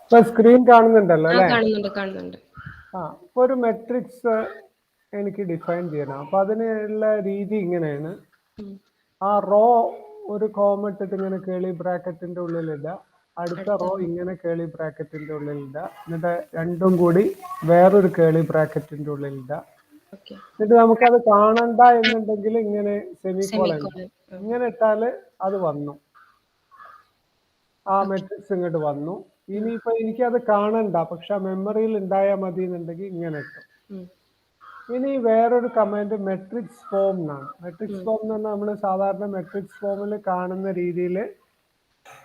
ഇപ്പൊ സ്ക്രീൻ കാണുന്നുണ്ടല്ലോ അല്ലെ? കാണുന്നുണ്ട്. ഇപ്പൊ ഒരു മെട്രിക്സ് എനിക്ക് ഡിഫൈൻ ചെയ്യണം. അപ്പൊ അതിനുള്ള രീതി ഇങ്ങനെയാണ്. ആ റോ ഒരു കോമ ഇട്ടിട്ട് ഇങ്ങനെ കേളി ബ്രാക്കറ്റിന്റെ ഉള്ളിലില്ല, അടുത്ത റോ ഇങ്ങനെ കേളി ബ്രാക്കറ്റിന്റെ ഉള്ളിലില്ല, എന്നിട്ട് രണ്ടും കൂടി വേറൊരു കേളി ബ്രാക്കറ്റിന്റെ ഉള്ളിലില്ല. എന്നിട്ട് നമുക്കത് കാണണ്ട എന്നുണ്ടെങ്കിൽ ഇങ്ങനെ സെമിക്കോളൻ ഇങ്ങനെ ഇട്ടാല് അത് വന്നു, ആ മെട്രിക്സ് ഇങ്ങോട്ട് വന്നു. ഇനിയിപ്പോ എനിക്കത് കാണണ്ട, പക്ഷെ മെമ്മറിയിൽ ഉണ്ടായാൽ മതി എന്നുണ്ടെങ്കിൽ ഇങ്ങനെ ഇട്ടു. ഇനി വേറൊരു കമാൻഡ് മെട്രിക്സ് ഫോം എന്നാണ്. മെട്രിക്സ് ഫോം എന്ന് പറഞ്ഞാൽ നമ്മൾ സാധാരണ മെട്രിക്സ് ഫോമിൽ കാണുന്ന രീതിയിൽ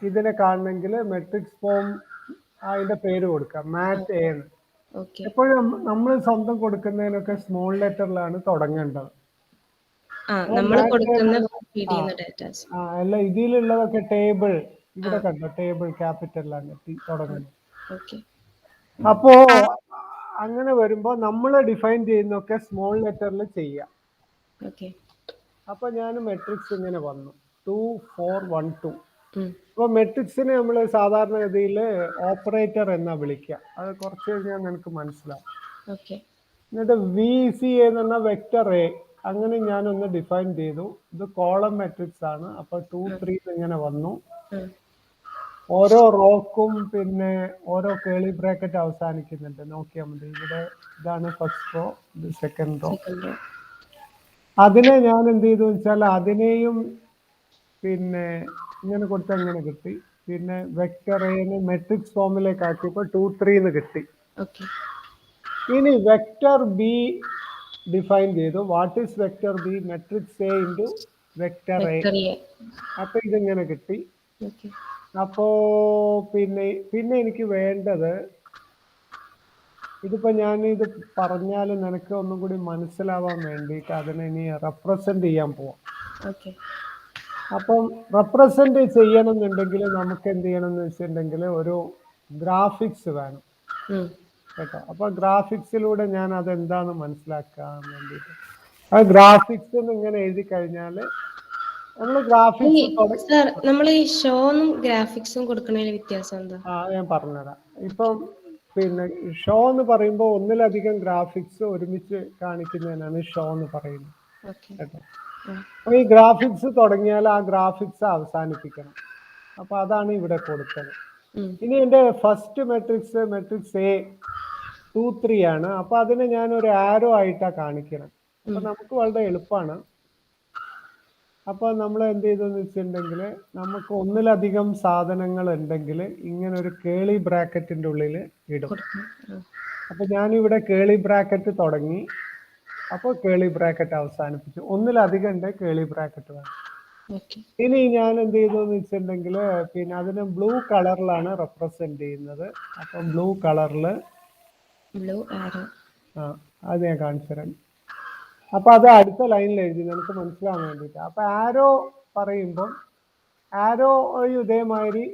ഇതിനെ കാണണമെങ്കിൽ മെട്രിക്സ് ഫോം അതിന്റെ പേര് കൊടുക്കാം, മാറ്റ് എ എന്ന്. എപ്പോഴും നമ്മൾ സ്വന്തം കൊടുക്കുന്നതിനൊക്കെ സ്മോൾ ലെറ്ററിലാണ് തുടങ്ങേണ്ടത്. അല്ല, ഇതിലുള്ളതൊക്കെ ടേബിൾ, ഇവിടെ കണ്ടോ ടേബിൾ ക്യാപിറ്റലിലാണ് തുടങ്ങുന്നത്. അപ്പോ അങ്ങനെ വരുമ്പോ നമ്മൾ ഡിഫൈൻ ചെയ്യുന്നൊക്കെ സ്മോൾ ലെറ്ററിൽ ചെയ്യാം. അപ്പൊ ഞാൻ മെട്രിക്സ് ഇങ്ങനെ വന്നു 2 4 1 2. അപ്പൊ മെട്രിക്സിനെ നമ്മൾ സാധാരണഗതിയിൽ ഓപ്പറേറ്റർ എന്നാ വിളിക്കുക. അത് കുറച്ച് കഴിഞ്ഞാൽ നിനക്ക് മനസ്സിലാവും. എന്നിട്ട് VC എന്ന് പറഞ്ഞാൽ വെക്ടർ എ, അങ്ങനെ ഞാനൊന്ന് ഡിഫൈൻ ചെയ്തു. ഇത് കോളം മെട്രിക്സ് ആണ്. അപ്പൊ 2 3 ഇങ്ങനെ വന്നു. ഓരോ റോക്കും പിന്നെ ഓരോ കേളി ബ്രാക്കറ്റ് അവസാനിക്കുന്നുണ്ട്, നോക്കിയാൽ മതി. ഇവിടെ ഇതാണ് ഫസ്റ്റ് റോ, ഇത് സെക്കൻഡ് റോ. അതിനെ ഞാൻ എന്ത് ചെയ്തു വെച്ചാൽ അതിനെയും പിന്നെ ഇങ്ങനെ കൊടുത്ത് അങ്ങനെ കിട്ടി. പിന്നെ വെക്ടർ എന് മെട്രിക്സ് ഫോമിലേക്ക് ആക്കിയപ്പോൾ 2 3 എന്ന് കിട്ടി. ഇനി വെക്ടർ ബി ഡിഫൈൻ ചെയ്തു. What is vector B? Matrix A into vector A. അപ്പൊ ഇതിങ്ങനെ കിട്ടി. അപ്പോ പിന്നെ എനിക്ക് വേണ്ടത്, ഇതിപ്പോ ഞാൻ ഇത് പറഞ്ഞാൽ നിനക്ക് ഒന്നും കൂടി മനസ്സിലാവാൻ വേണ്ടിയിട്ട് അതിനെ ഇനി റെപ്രസെന്റ് ചെയ്യാൻ പോവാം. അപ്പം റെപ്രസെന്റ് ചെയ്യണമെന്നുണ്ടെങ്കിൽ നമുക്ക് എന്ത് ചെയ്യണം എന്ന് വെച്ചിട്ടുണ്ടെങ്കിൽ ഒരു ഗ്രാഫിക്സ് വേണം കേട്ടോ. അപ്പൊ ഗ്രാഫിക്സിലൂടെ ഞാൻ അതെന്താന്ന് മനസ്സിലാക്കാൻ വേണ്ടിയിട്ട് ആ ഗ്രാഫിക്സ് ഇങ്ങനെ എഴുതി കഴിഞ്ഞാല് നമ്മള് ഗ്രാഫിക്സ് നമ്മൾ ഈ ഷോനും ഗ്രാഫിക്സും കൊടുക്കുന്നതിന് വ്യത്യാസം എന്താ? ഞാൻ പറഞ്ഞുതരാം. ഇപ്പം പിന്നെ ഷോ എന്ന് പറയുമ്പോൾ ഒന്നിലധികം ഗ്രാഫിക്സ് ഒരുമിച്ച് കാണിക്കുന്നതിനാണ് ഷോ എന്ന് പറയുന്നത് കേട്ടോ. അപ്പൊ ഈ ഗ്രാഫിക്സ് തുടങ്ങിയാൽ ആ ഗ്രാഫിക്സ് അവസാനിപ്പിക്കണം. അപ്പൊ അതാണ് ഇവിടെ കൊടുത്തത്. ഇനി എന്റെ ഫസ്റ്റ് മെട്രിക്സ് എ 2 3 ആണ്. അപ്പൊ അതിനെ ഞാൻ ഒരു ആരോ ആയിട്ടാ കാണിക്കണം. അപ്പൊ നമുക്ക് വളരെ എളുപ്പമാണ്. അപ്പൊ നമ്മൾ എന്ത് ചെയ്തെന്ന് വെച്ചിട്ടുണ്ടെങ്കിൽ നമുക്ക് ഒന്നിലധികം സാധനങ്ങൾ ഉണ്ടെങ്കിൽ ഇങ്ങനെ ഒരു കേളി ബ്രാക്കറ്റിന്റെ ഉള്ളിൽ ഇടും. അപ്പൊ ഞാനിവിടെ കേളി ബ്രാക്കറ്റ് തുടങ്ങി, അപ്പോൾ കേളി ബ്രാക്കറ്റ് അവസാനിപ്പിച്ചു. ഒന്നിലധികം ഉണ്ട് കേളി ബ്രാക്കറ്റ് വേണം. ഇനി ഞാൻ എന്ത് ചെയ്തു എന്ന് വെച്ചിട്ടുണ്ടെങ്കിൽ പിന്നെ അതിന് ബ്ലൂ കളറിലാണ് റെപ്രസെന്റ് ചെയ്യുന്നത്. അപ്പം ബ്ലൂ കളറില് അത് ഞാൻ കാണിച്ചു തരാം. അപ്പൊ അത് അടുത്ത ലൈനിൽ എഴുതി നമുക്ക് മനസ്സിലാവാൻ വേണ്ടിയിട്ട്. അപ്പൊ ആരോ പറയുമ്പോൾ ആരോ ഇതേമാതിരി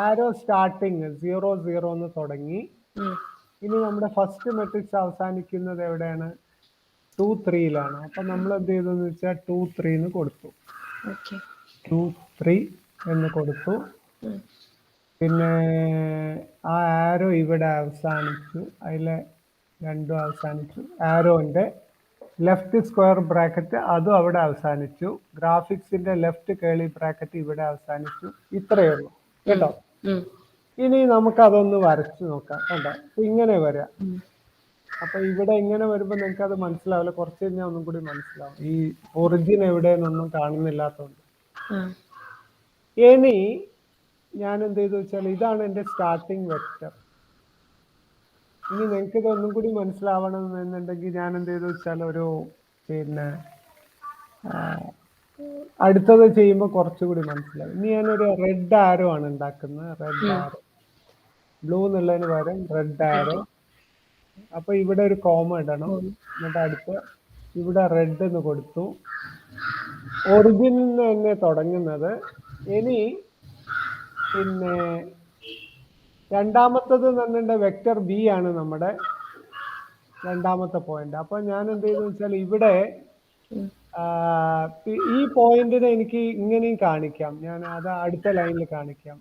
ആരോ സ്റ്റാർട്ടിങ് 0 0 എന്ന് തുടങ്ങി. ഇനി നമ്മുടെ ഫസ്റ്റ് മെട്രിക്സ് അവസാനിക്കുന്നത് എവിടെയാണ്? 2 3യിലാണ്. അപ്പൊ നമ്മൾ എന്ത് ചെയ്തെന്ന് വെച്ചാൽ 2 3 എന്ന് കൊടുത്തു. 2 3 എന്ന് കൊടുത്തു. പിന്നെ ആ ആരോ ഇവിടെ അവസാനിച്ചു, അതിലെ രണ്ടും അവസാനിച്ചു. ആരോന്റെ ലെഫ്റ്റ് സ്ക്വയർ ബ്രാക്കറ്റ് അതും അവിടെ അവസാനിച്ചു. ഗ്രാഫിക്സിന്റെ ലെഫ്റ്റ് കേളി ബ്രാക്കറ്റ് ഇവിടെ അവസാനിച്ചു. ഇത്രയേ ഉള്ളൂ കേട്ടോ. ഇനി നമുക്ക് അതൊന്ന് വരച്ചു നോക്കാം. കണ്ടോ, ഇങ്ങനെ വരാം. അപ്പൊ ഇവിടെ ഇങ്ങനെ വരുമ്പോ നിങ്ങൾക്ക് അത് മനസ്സിലാവില്ല, കുറച്ച് കഴിഞ്ഞാൽ ഒന്നും കൂടി മനസ്സിലാവും. ഈ ഒറിജിൻ എവിടെയെന്നൊന്നും കാണുന്നില്ലാത്തതുകൊണ്ട്. ഇനി ഞാൻ എന്ത് ചെയ്തു വെച്ചാൽ ഇതാണ് എന്റെ സ്റ്റാർട്ടിങ് വെക്ടർ. ഇനി നിങ്ങൾക്ക് ഇതൊന്നും കൂടി മനസ്സിലാവണം എന്നുണ്ടെങ്കിൽ ഞാൻ എന്ത് ചെയ്തു വെച്ചാൽ ഒരു പിന്നെ അടുത്തത് ചെയ്യുമ്പോൾ കുറച്ചുകൂടി മനസ്സിലാവും. ഇനി ഞാനൊരു റെഡ് ആരോ ആണ് ഉണ്ടാക്കുന്നത്. റെഡ് ആരോ, ബ്ലൂ എന്നുള്ളതിന് പകരം റെഡ് ആരോ. അപ്പൊ ഇവിടെ ഒരു കോമ ഇടണം. എന്നിട്ട് അടുത്ത് ഇവിടെ റെഡ് എന്ന് കൊടുത്തു. ഒറിജിനിൽ നിന്ന് തന്നെ തുടങ്ങുന്നത്. ഇനി പിന്നെ രണ്ടാമത്തത് തന്നെ വെക്ടർ ബി ആണ് നമ്മുടെ രണ്ടാമത്തെ പോയിന്റ്. അപ്പൊ ഞാൻ എന്ത് ചെയ്തു വെച്ചാൽ ഇവിടെ ഈ പോയിന്റിനെ എനിക്ക് ഇങ്ങനെയും കാണിക്കാം. ഞാൻ അത് അടുത്ത ലൈനിൽ കാണിക്കാം.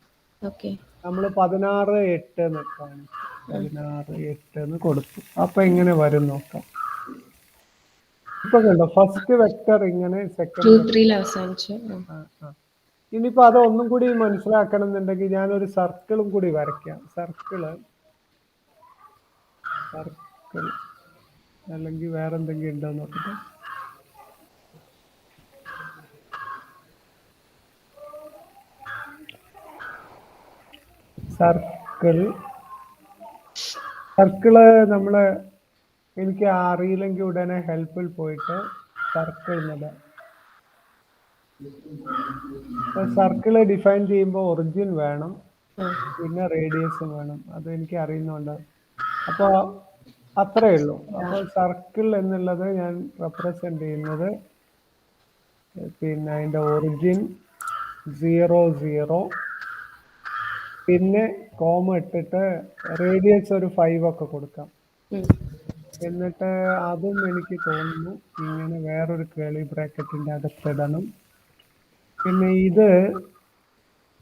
ഓക്കെ. നമ്മൾ 16:8 എന്ന് കാണിച്ചു. 16:8 എന്ന് കൊടുത്തു. അപ്പൊ എങ്ങനെ വരും നോക്കാം. ഇപ്പൊ കണ്ടോ, ഫസ്റ്റ് വെക്ടർ ഇങ്ങനെ, 2, സെക്കൻഡ് 3 അവസാനിച്ചു. ഇനിയിപ്പോ അത് ഒന്നും കൂടി മനസ്സിലാക്കണം എന്നുണ്ടെങ്കിൽ ഞാനൊരു സർക്കിളും കൂടി വരയ്ക്കാം. സർക്കിള് അല്ലെങ്കിൽ വേറെ എന്തെങ്കിലും ഉണ്ടോ നോക്കട്ടെ. സർക്കിള് നമ്മള് എനിക്ക് അറിയില്ലെങ്കിൽ ഉടനെ ഹെൽപ്പിൽ പോയിട്ട് സർക്കിൾ എന്നിടാം. സർക്കിള് ഡിഫൈൻ ചെയ്യുമ്പോൾ ഒറിജിൻ വേണം, പിന്നെ റേഡിയസും വേണം. അത് എനിക്ക് അറിയുന്നുണ്ട്. അപ്പോൾ അത്രേ ഉള്ളൂ. അപ്പോൾ സർക്കിൾ എന്നുള്ളത് ഞാൻ റെപ്രസെന്റ് ചെയ്യുന്നത് പിന്നെ അതിൻ്റെ ഒറിജിൻ 0, 0, പിന്നെ കോമ ഇട്ടിട്ട് റേഡിയസ് ഒരു 5 ഒക്കെ കൊടുക്കാം. എന്നിട്ട് അതും എനിക്ക് തോന്നുന്നു ഇങ്ങനെ വേറൊരു കേളി ബ്രാക്കറ്റിന്റെ അകത്തിടണം. പിന്നെ ഇത്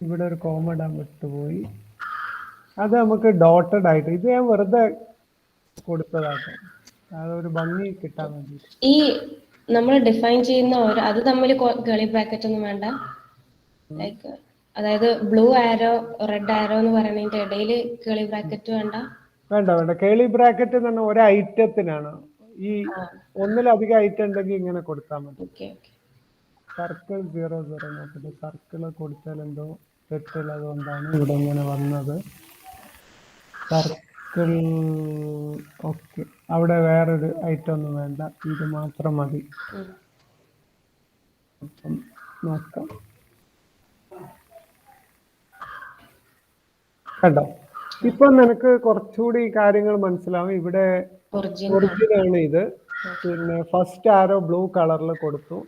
ഇവിടെ ഒരു കോമ ഇടാൻ വിട്ടുപോയി. അത് നമുക്ക് ഡോട്ടഡ് ആയിട്ട്, ഇത് ഞാൻ വെറുതെ കൊടുത്തതാട്ടോ, അതൊരു ഭംഗി കിട്ടാൻ വേണ്ടി. ഈ നമ്മൾ ഡിഫൈൻ ചെയ്യുന്ന അത് തമ്മിൽ കേളി ബ്രാക്കറ്റ് ഒന്നും വേണ്ട. ലൈക്ക് അതായത് ബ്ലൂ ആരോ റെഡ് ആരോ എന്ന് പറയുന്നതിന്റെ ഇടയിൽ കേളി ബ്രാക്കറ്റ് വേണ്ട. വേണ്ട. കേളി ബ്രാക്കറ്റ് എന്ന് പറഞ്ഞാൽ ഒരു ഐറ്റത്തിനാണ്. ഈ ഒന്നിലധികം ഐറ്റം ഉണ്ടെങ്കിൽ ഇങ്ങനെ കൊടുത്താൽ മതി. സർക്കിൾ 0, 0 നോക്കിട്ട് സർക്കിള് കൊടുത്താൽ എന്തോ തെറ്റുള്ളത് കൊണ്ടാണ് ഇവിടെ ഇങ്ങനെ വന്നത്. സർക്കിൾ ഓക്കെ, അവിടെ വേറൊരു ഐറ്റം ഒന്നും വേണ്ട, ഇത് മാത്രം മതി. അപ്പം നോക്കാം. കണ്ടോ, ഇപ്പൊ നിനക്ക് കുറച്ചുകൂടി കാര്യങ്ങൾ മനസ്സിലാവും. ഇവിടെ ഒറിജിനാണ് ഇത്. പിന്നെ ഫസ്റ്റ് ആരോ ബ്ലൂ കളറിൽ കൊടുത്തു.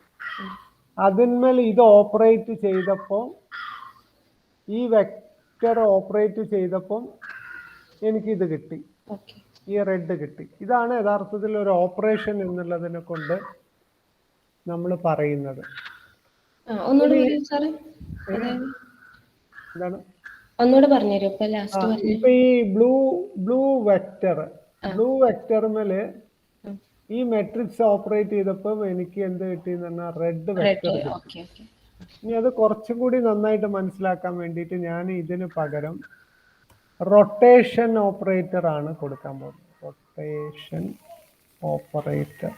അതിന്മേൽ ഇത് ഓപ്പറേറ്റ് ചെയ്തപ്പോൾ, ഈ വെക്ടർ ഓപ്പറേറ്റ് ചെയ്തപ്പോൾ എനിക്കിത് കിട്ടി, ഈ റെഡ് കിട്ടി. ഇതാണ് യഥാർത്ഥത്തിൽ ഒരു ഓപ്പറേഷൻ എന്നുള്ളതിനെ കൊണ്ട് നമ്മൾ പറയുന്നത്. എന്താണ് ഒന്നുകൂടെ പറഞ്ഞുതരൂ. ഇപ്പൊ ഈ ബ്ലൂ വെക്ടറിമേല് ഈ മെട്രിക്സ് ഓപ്പറേറ്റ് ചെയ്തപ്പോ എനിക്ക് എന്ത് കിട്ടിയെന്ന് പറഞ്ഞാൽ റെഡ് വെക്ടർ. ഇനി അത് കുറച്ചും കൂടി നന്നായിട്ട് മനസ്സിലാക്കാൻ വേണ്ടിയിട്ട് ഞാൻ ഇതിന് പകരം റൊട്ടേഷൻ ഓപ്പറേറ്റർ ആണ് കൊടുക്കാൻ പോകുന്നത്. Rotation operator.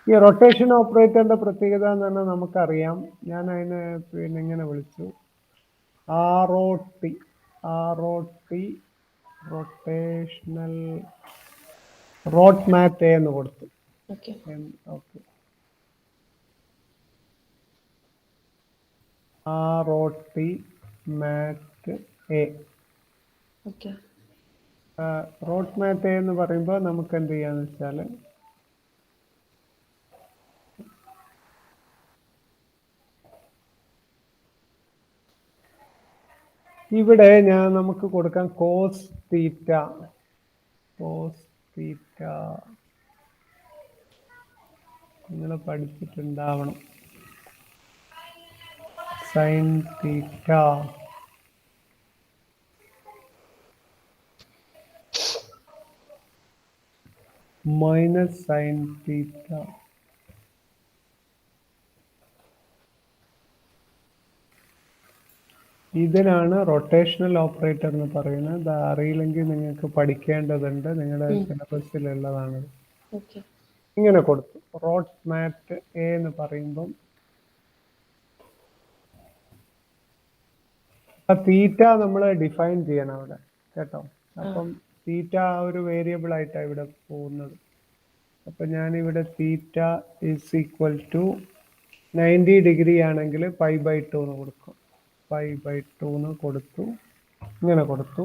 ഈ റൊട്ടേഷൻ ഓപ്പറേറ്ററിന്റെ പ്രത്യേകത എന്ന് പറഞ്ഞാൽ നമുക്കറിയാം. ഞാൻ അതിനെ പിന്നെ ഇങ്ങനെ വിളിച്ചു, ROT, റൊട്ടേഷണൽ റോട്ട് മാറ്റ് എന്ന് കൊടുത്തു. Okay, ROT mat A. Rot mat A എന്ന് പറയുമ്പോൾ നമുക്ക് എന്ത് ചെയ്യാന്ന് വെച്ചാൽ, ഇവിടെ നമുക്ക് കൊടുക്കാം കോസ് തീറ്റ. നിങ്ങൾ പഠിച്ചിട്ടുണ്ടാവണം. Sine theta minus sine theta. ഇതിനാണ് റൊട്ടേഷണൽ ഓപ്പറേറ്റർ എന്ന് പറയുന്നത്. അത് അറിയില്ലെങ്കിൽ നിങ്ങൾക്ക് പഠിക്കേണ്ടതുണ്ട്, നിങ്ങളുടെ സിലബസിലുള്ളതാണ്. ഇങ്ങനെ കൊടുത്തു. റോട്ട് മാറ്റ് എ എന്ന് പറയുമ്പം തീറ്റ നമ്മൾ ഡിഫൈൻ ചെയ്യണം അവിടെ, കേട്ടോ. അപ്പം തീറ്റ ഒരു വേരിയബിൾ ആയിട്ടാണ് ഇവിടെ പോകുന്നത്. അപ്പൊ ഞാനിവിടെ theta is equal to 90 degree ആണെങ്കിൽ π/2 എന്ന് കൊടുക്കും. π/2 എന്ന് കൊടുത്തു, ഇങ്ങനെ കൊടുത്തു.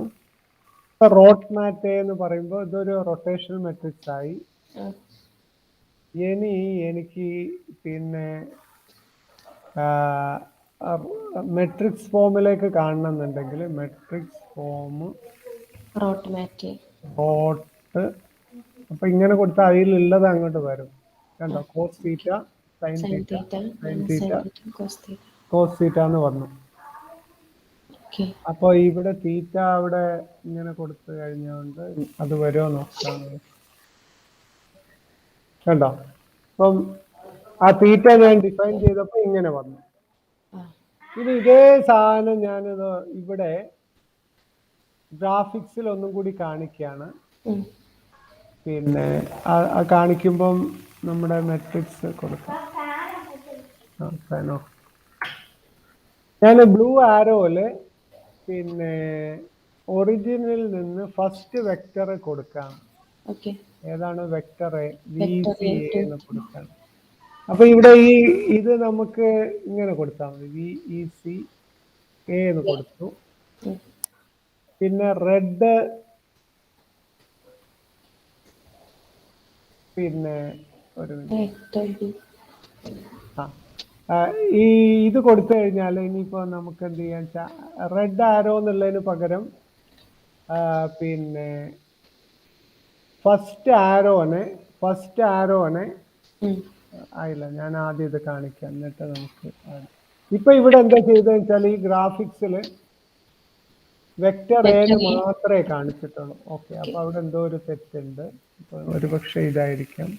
റോട്ട് മാറ്റ് എന്ന് പറയുമ്പോൾ ഇതൊരു റൊട്ടേഷണൽ മെട്രിക്സ് ആയി. ഇനി എനിക്ക് പിന്നെ മെട്രിക്സ് ഫോമിലേക്ക് കാണണമെന്നുണ്ടെങ്കിൽ മെട്രിക്സ് ഫോം റോട്ട്, അപ്പൊ ഇങ്ങനെ കൊടുത്താൽ അതിലുള്ളത് അങ്ങോട്ട് വരും. കണ്ടോ, cos theta sine sin theta theta sine minus theta sin theta cos theta. Cos theta എന്ന് പറഞ്ഞു. Okay. അപ്പോൾ ഇവിടെ തീറ്റ അവിടെ ഇങ്ങനെ കൊടുത്തു കഴിഞ്ഞുകൊണ്ട് അത് വരുമോ നോക്കാം. കണ്ടോ? അപ്പം ആ തീറ്റ ഞാൻ ഡിഫൈൻ ചെയ്തപ്പോൾ ഇങ്ങനെ വന്നു. ഇനി ഇതേ സാധനം ഞാനിത് ഇവിടെ ഗ്രാഫിക്സിൽ ഒന്നും കൂടി കാണിക്കുകയാണ്. പിന്നെ കാണിക്കുമ്പം നമ്മുടെ മെട്രിക്സ് കൊടുക്കാം. ഞാൻ ബ്ലൂ ആരോയില് പിന്നെ ഒറിജിനിൽ നിന്ന് ഫസ്റ്റ് വെക്ടർ കൊടുക്കാം. ഏതാണ് വെക്ടർ? VC എന്ന് കൊടുക്കാം. അപ്പൊ ഇവിടെ ഇത് നമുക്ക് ഇങ്ങനെ കൊടുത്താൽ മതി. VEC എന്ന് കൊടുത്തു. പിന്നെ റെഡ് പിന്നെ ഒരു ഇത് കൊടുത്തു കഴിഞ്ഞാൽ ഇനിയിപ്പോ നമുക്ക് എന്ത് ചെയ്യാൻ വെച്ചാൽ റെഡ് ആരോ എന്നുള്ളതിന് പകരം പിന്നെ ഫസ്റ്റ് ആരോനെ ആയില്ല, ഞാൻ ആദ്യം ഇത് കാണിക്കാം എന്നിട്ട് നമുക്ക് ഇപ്പൊ ഇവിടെ എന്താ ചെയ്തതെന്ന് വെച്ചാൽ ഈ ഗ്രാഫിക്സില് വെക്ടർ എന് മാത്രമേ കാണിച്ചിട്ടുള്ളൂ. ഓക്കെ, അപ്പൊ അവിടെ എന്തോ ഒരു തെറ്റുണ്ട്. അപ്പൊ ഒരുപക്ഷെ ഇതായിരിക്കാം.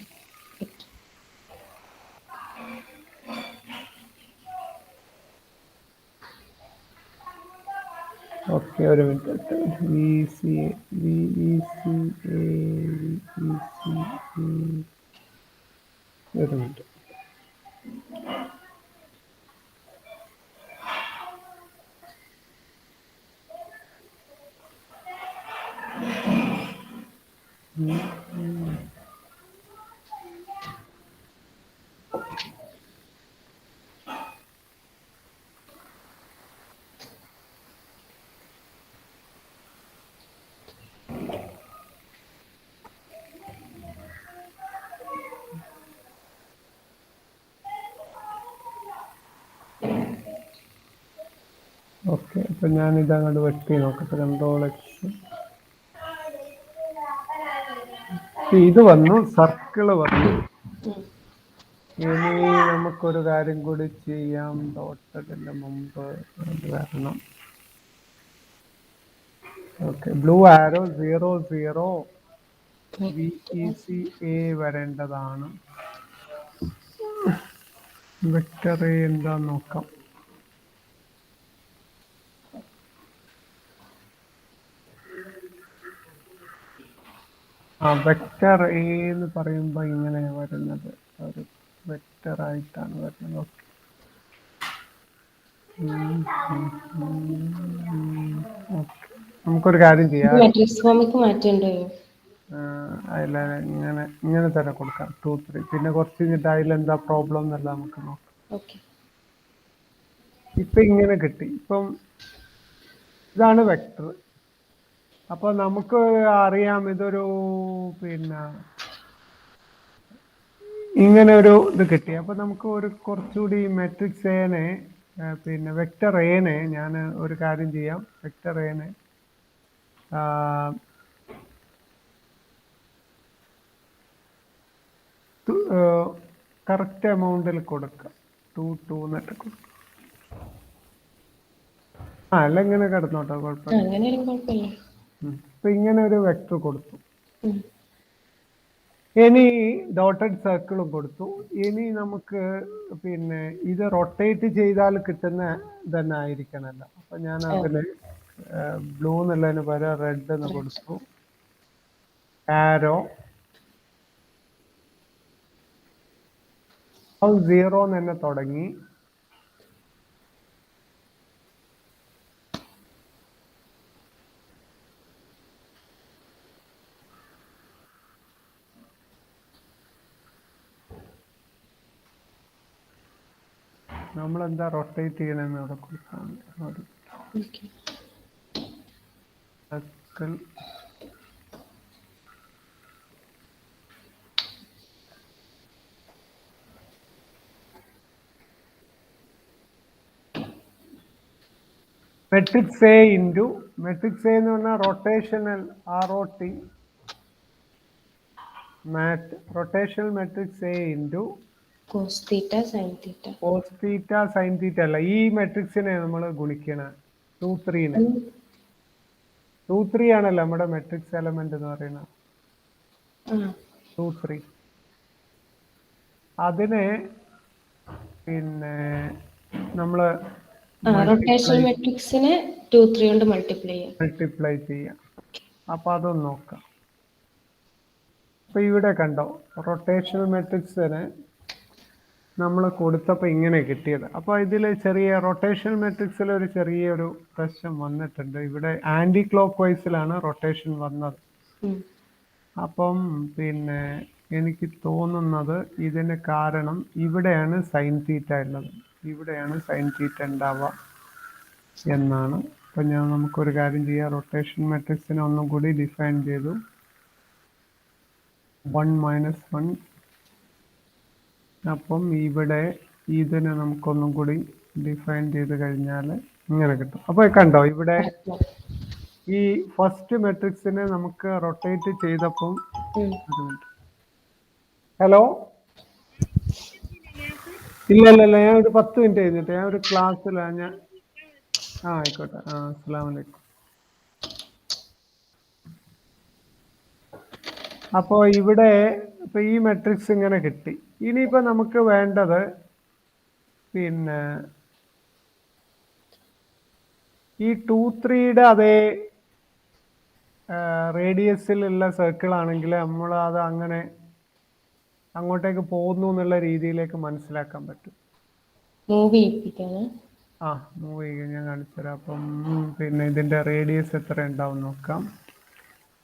ഓക്കെ, ഒരു മിനിറ്റ്. ഒരു മിനിറ്റ്. ഓക്കെ, അപ്പൊ ഞാൻ ഇതങ്ങോട്ട് വെട്ടി നോക്കട്ടെ. Ctrl+X. ഇത് വന്നു, സർക്കിള് വന്നു. ഇനി നമുക്കൊരു കാര്യം കൂടി ചെയ്യാം. ഡോട്ടഡിന്റെ മുമ്പ് വരണം. ഓക്കെ, ബ്ലൂ ആരോ 0 0 VECA വരേണ്ടതാണ്. വെക്ടർ എ എന്താന്ന് നോക്കാം. വെക്ടർ എ എന്ന് പറയുമ്പോൾ ഇങ്ങനെ വരുന്നത് ഒരു വെക്ടർ ആയിട്ടാണ് വരുന്നത്. ഓക്കെ, നമുക്കൊരു കാര്യം ചെയ്യാം. അതിൽ ഇങ്ങനെ തന്നെ കൊടുക്കാം 2 3. പിന്നെ കുറച്ച് കഴിഞ്ഞിട്ട് അതിലെന്താ പ്രോബ്ലം എന്നല്ല നമുക്ക് നോക്കാം. ഇപ്പൊ ഇങ്ങനെ കിട്ടി. ഇപ്പം ഇതാണ് വെക്ടർ. അപ്പൊ നമുക്ക് അറിയാം ഇതൊരു പിന്നെ ഇങ്ങനെ ഒരു ഇത് കിട്ടി. അപ്പൊ നമുക്ക് ഒരു കുറച്ചുകൂടി മെട്രിക്സ് എനെ പിന്നെ വെക്ടർ എനെ ഞാൻ ഒരു കാര്യം ചെയ്യാം. വെക്ടർ എനെ കറക്റ്റ് എമൗണ്ടിൽ കൊടുക്കാം. 2 2 എന്നിട്ട് കൊടുക്കാം. അല്ല ഇങ്ങനെ കിടന്നോട്ടോ, കുഴപ്പമില്ല. ഇപ്പൊ ഇങ്ങനെ ഒരു വെക്ടർ കൊടുത്തു. ഇനി ഡോട്ടഡ് സർക്കിളും കൊടുത്തു. ഇനി നമുക്ക് പിന്നെ ഇത് റൊട്ടേറ്റ് ചെയ്താൽ കിട്ടുന്ന തന്നെ ആയിരിക്കണല്ലോ. അപ്പൊ ഞാൻ അതില് ബ്ലൂ എന്നുള്ളതിന് പകരം റെഡ് എന്ന് കൊടുത്തു. ആരോ 0 തന്നെ തുടങ്ങി. നമ്മളെന്താ റൊട്ടേറ്റ് ചെയ്യണമെന്ന് അവിടെ കൊടുക്കാം. Circle matrix A into matrix A എന്ന് പറഞ്ഞാൽ rotational ROT rotational matrix A into cos theta sin theta. cos theta sin theta അല്ല, ഈ മെട്രിക്സിനെ നമ്മൾ ഗുണിക്കണ 2 3 2 3 ആണല്ലോ നമ്മുടെ മെട്രിക്സ് എലമെന്റ് എന്ന് പറയുന്നത്. 2 3 അതിനെ പിന്നെ നമ്മള് റൊട്ടേഷണൽ മെട്രിക്സിനെ 2 3 കൊണ്ട് മൾട്ടിപ്ലൈ ചെയ്യാം. അപ്പൊ അതൊന്ന് നോക്കാം. അപ്പൊ ഇവിടെ കണ്ടോ, റൊട്ടേഷണൽ മെട്രിക്സിന് നമ്മൾ കൊടുത്തപ്പോൾ ഇങ്ങനെ കിട്ടിയത്. അപ്പോൾ ഇതിൽ ചെറിയ റൊട്ടേഷൻ മെട്രിക്സിൽ ഒരു ചെറിയൊരു പ്രശ്നം വന്നിട്ടുണ്ട്. ഇവിടെ ആന്റി ക്ലോക്ക് വൈസിലാണ് റൊട്ടേഷൻ വന്നത്. അപ്പം പിന്നെ എനിക്ക് തോന്നുന്നത് ഇതിന് കാരണം ഇവിടെയാണ് സൈൻ തീറ്റ ഉള്ളത്, ഇവിടെയാണ് സൈൻ തീറ്റ ഉണ്ടാവുക എന്നാണ്. അപ്പം നമുക്കൊരു കാര്യം ചെയ്യാം, റൊട്ടേഷൻ മെട്രിക്സിനെ ഒന്നും കൂടി ഡിഫൈൻ ചെയ്തു. 1 മൈനസ് 1. അപ്പം ഇവിടെ ഇതിനെ നമുക്കൊന്നും കൂടി ഡിഫൈൻ ചെയ്ത് കഴിഞ്ഞാൽ ഇങ്ങനെ കിട്ടും. അപ്പോൾ കണ്ടോ, ഇവിടെ ഈ ഫസ്റ്റ് മെട്രിക്സിനെ നമുക്ക് റൊട്ടേറ്റ് ചെയ്തപ്പം ഹലോ ഇല്ല ഞാൻ ഒരു 10 മിനിറ്റ് കഴിഞ്ഞിട്ട്, ഞാൻ ഒരു ക്ലാസ്സിലാണ് ഞാൻ. ആയിക്കോട്ടെ. അസ്സലാമു അലൈക്കും. അപ്പോൾ ഇവിടെ ഇപ്പൊ ഈ മെട്രിക്സ് ഇങ്ങനെ കിട്ടി. ഇനിയിപ്പോ നമുക്ക് വേണ്ടത് പിന്നെ ഈ 2 3യുടെ അതേ റേഡിയസിലുള്ള സർക്കിൾ ആണെങ്കിൽ നമ്മൾ അത് അങ്ങനെ അങ്ങോട്ടേക്ക് പോകുന്നു എന്നുള്ള രീതിയിലേക്ക് മനസ്സിലാക്കാൻ പറ്റും. മൂവ് ചെയ്യിക്കാൻ ഞാൻ കാണിച്ചുതരാം. അപ്പം പിന്നെ ഇതിന്റെ റേഡിയസ് എത്ര ഉണ്ടാവും നോക്കാം.